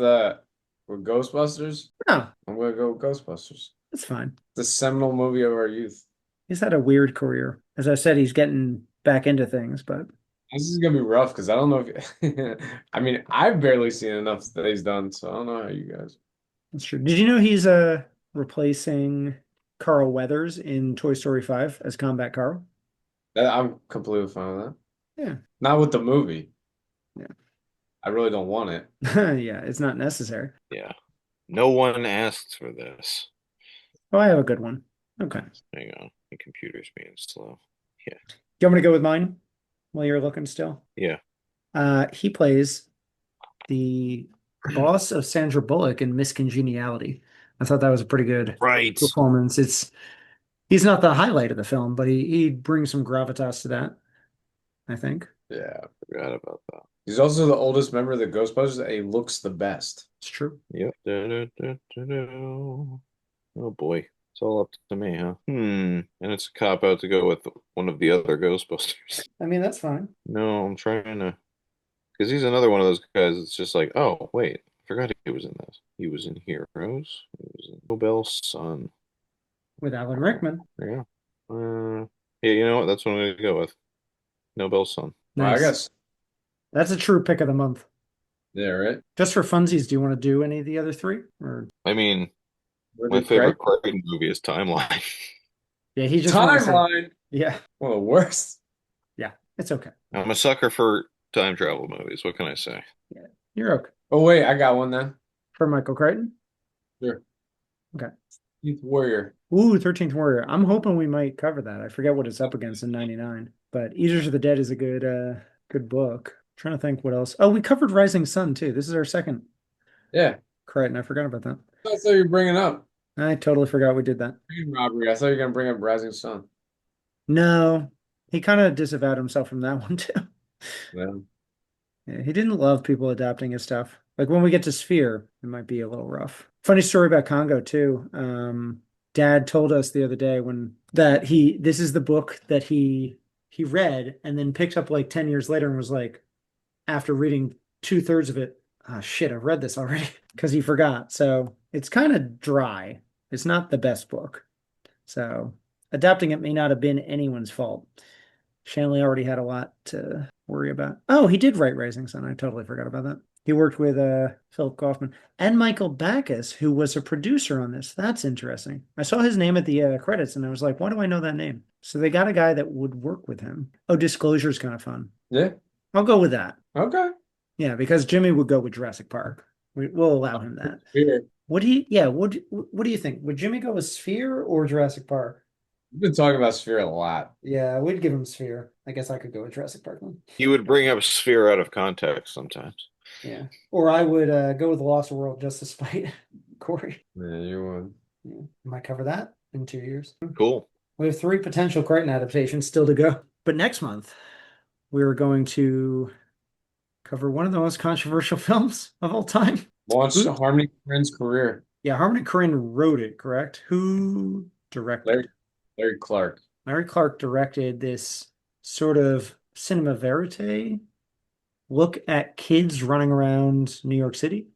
Ghostbusters? No, I'm gonna go with Ghostbusters. that's fine. The seminal movie of our youth. He's had a weird career. As I said, he's getting back into things, but This is gonna be rough because I don't know if I mean I've barely seen enough that he's done, so I don't know how you guys. that's true. Did you know he's replacing Carl Weathers in Toy Story 5 as Combat Carl? I'm completely fine with that. Yeah. Not with the movie. Yeah. I really don't want it. Yeah, it's not necessary. Yeah. No one asked for this. Oh, I have a good one. Okay. Hang on. The computer's being slow. Yeah. You want me to go with mine while you're looking still? Yeah. He plays the boss of Sandra Bullock in Miss Congeniality. I thought that was a pretty good Right. performance. He's not the highlight of the film, but he brings some gravitas to that, I think. Yeah. Forgot about that. He's also the oldest member of the Ghostbusters, and he looks the best. It's true. Yep. Da-da-da-da-da. Oh boy. It's all up to me, huh? And it's a cop out to go with one of the other Ghostbusters. I mean, that's fine. No, I'm trying to, because he's another one of those guys that's just like, oh, wait, forgot he was in this. He was in Heroes. He was in Nobel's Son. With Alan Rickman. Yeah. Yeah, you know what? That's what I'm going to go with. Nobel's Son. Well, I Nice. guess. That's a true pick of the month. Yeah, right. Just for funsies, do you want to do any of the other three? Or I mean, Where my did Craig? favorite Crichton movie is Timeline. yeah, he just wanted to say, Timeline. yeah, One of the worst. yeah, it's okay. I'm a sucker for time travel movies. What can I say? Yeah, you're okay. Oh wait, I got one then. For Michael Crichton? Sure. Okay. 13th Warrior. Ooh, 13th Warrior. I'm hoping we might cover that. I forget what it's up against in 99. But Eaters of the Dead is a good book. Trying to think what else. Oh, we covered Rising Sun too. This is our second Yeah. Crichton. I forgot about that. That's what you're bringing up. I totally forgot we did that. Train robbery. I thought you were gonna bring up Rising Sun. No, he kind of disavowed himself from that one too. Yeah. Yeah, he didn't love people adapting his stuff. Like when we get to Sphere, it might be a little rough. Funny story about Congo too. Dad told us the other day when that this is the book that he read and then picked up like 10 years later and was like, after reading 2/3 of it, ah shit, I've read this already because he forgot. So it's kind of dry. It's not the best book. So adapting it may not have been anyone's fault. Shanley already had a lot to worry about. Oh, he did write Rising Sun. I totally forgot about that. He worked with Philip Kaufman and Michael Backus, who was a producer on this. That's interesting. I saw his name at the credits and I was like, why do I know that name? So they got a guy that would work with him. Oh, Disclosure is kind of fun. Yeah. I'll go with that. Okay. Yeah, because Jimmy would go with Jurassic Park. We'll allow him that. Weird. What do you, yeah, what do you think? Would Jimmy go with Sphere or Jurassic Park? We've been talking about Sphere a lot. Yeah, we'd give him Sphere. I guess I could go with Jurassic Park then. You would bring up Sphere out of context sometimes. Yeah. Or I would go with The Lost World just to spite Cory. Yeah, you would. Yeah. Might cover that in 2 years. Cool. We have 3 potential Crichton adaptations still to go. But next month, we're going to cover one of the most controversial films of all time. Launched Harmony Korine's career. Yeah, Harmony Korine wrote it, correct? Who directed? Larry Clark. Larry Clark directed this sort of cinema verite look at kids running around New York City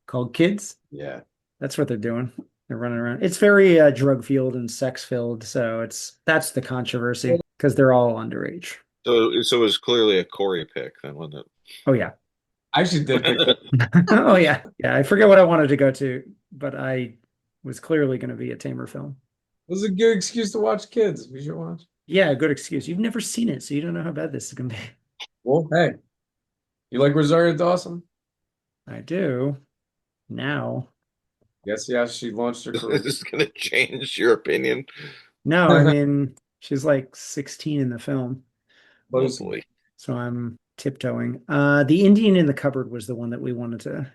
called Kids. Yeah. That's what they're doing. They're running around. It's very drug fueled and sex filled, so that's the controversy because they're all underage. So it was clearly a Cory pick then, wasn't it? Oh yeah. I actually did pick that. Oh yeah. Yeah, I forget what I wanted to go to, but I was clearly going to be a Tamer film. It was a good excuse to watch Kids. We should watch. Yeah, good excuse. You've never seen it, so you don't know how bad this is going to be. Well, hey. You like Rosario Dawson? I do. Now. Guess yeah, she launched her career. Is this going to change your opinion? No, I mean, she's like 16 in the film. Mostly. So I'm tiptoeing. The Indian in the Cupboard was the one that we wanted to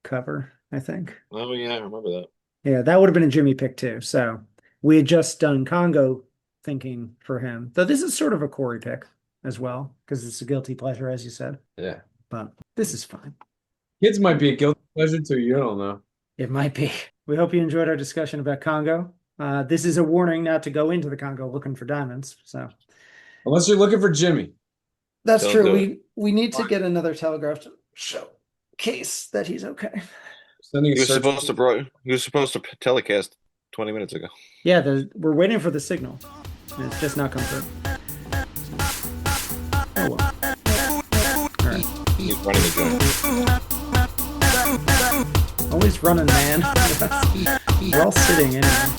cover, I think. Oh yeah, I remember that. Yeah, that would have been a Jimmy pick too. So we had just done Congo thinking for him. Though this is sort of a Cory pick as well, because it's a guilty pleasure, as you said. Yeah. But this is fine. Kids might be a guilty pleasure too. You don't know. It might be. We hope you enjoyed our discussion about Congo. This is a warning not to go into the Congo looking for diamonds. So Unless you're looking for Jimmy. that's Don't true. do We need to get another Telegraph to show case that he's okay. Sending a He was search. supposed to telecast 20 minutes ago. Yeah, we're waiting for the signal. And it's just not come through. Oh well. All right. He's running the joint. Always running, man. We're all sitting anyway.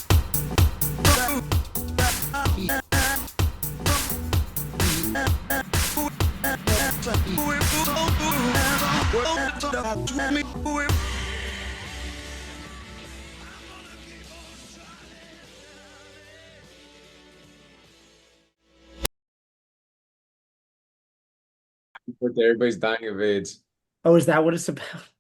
Everybody's dying of AIDS. Oh, is that what it's about?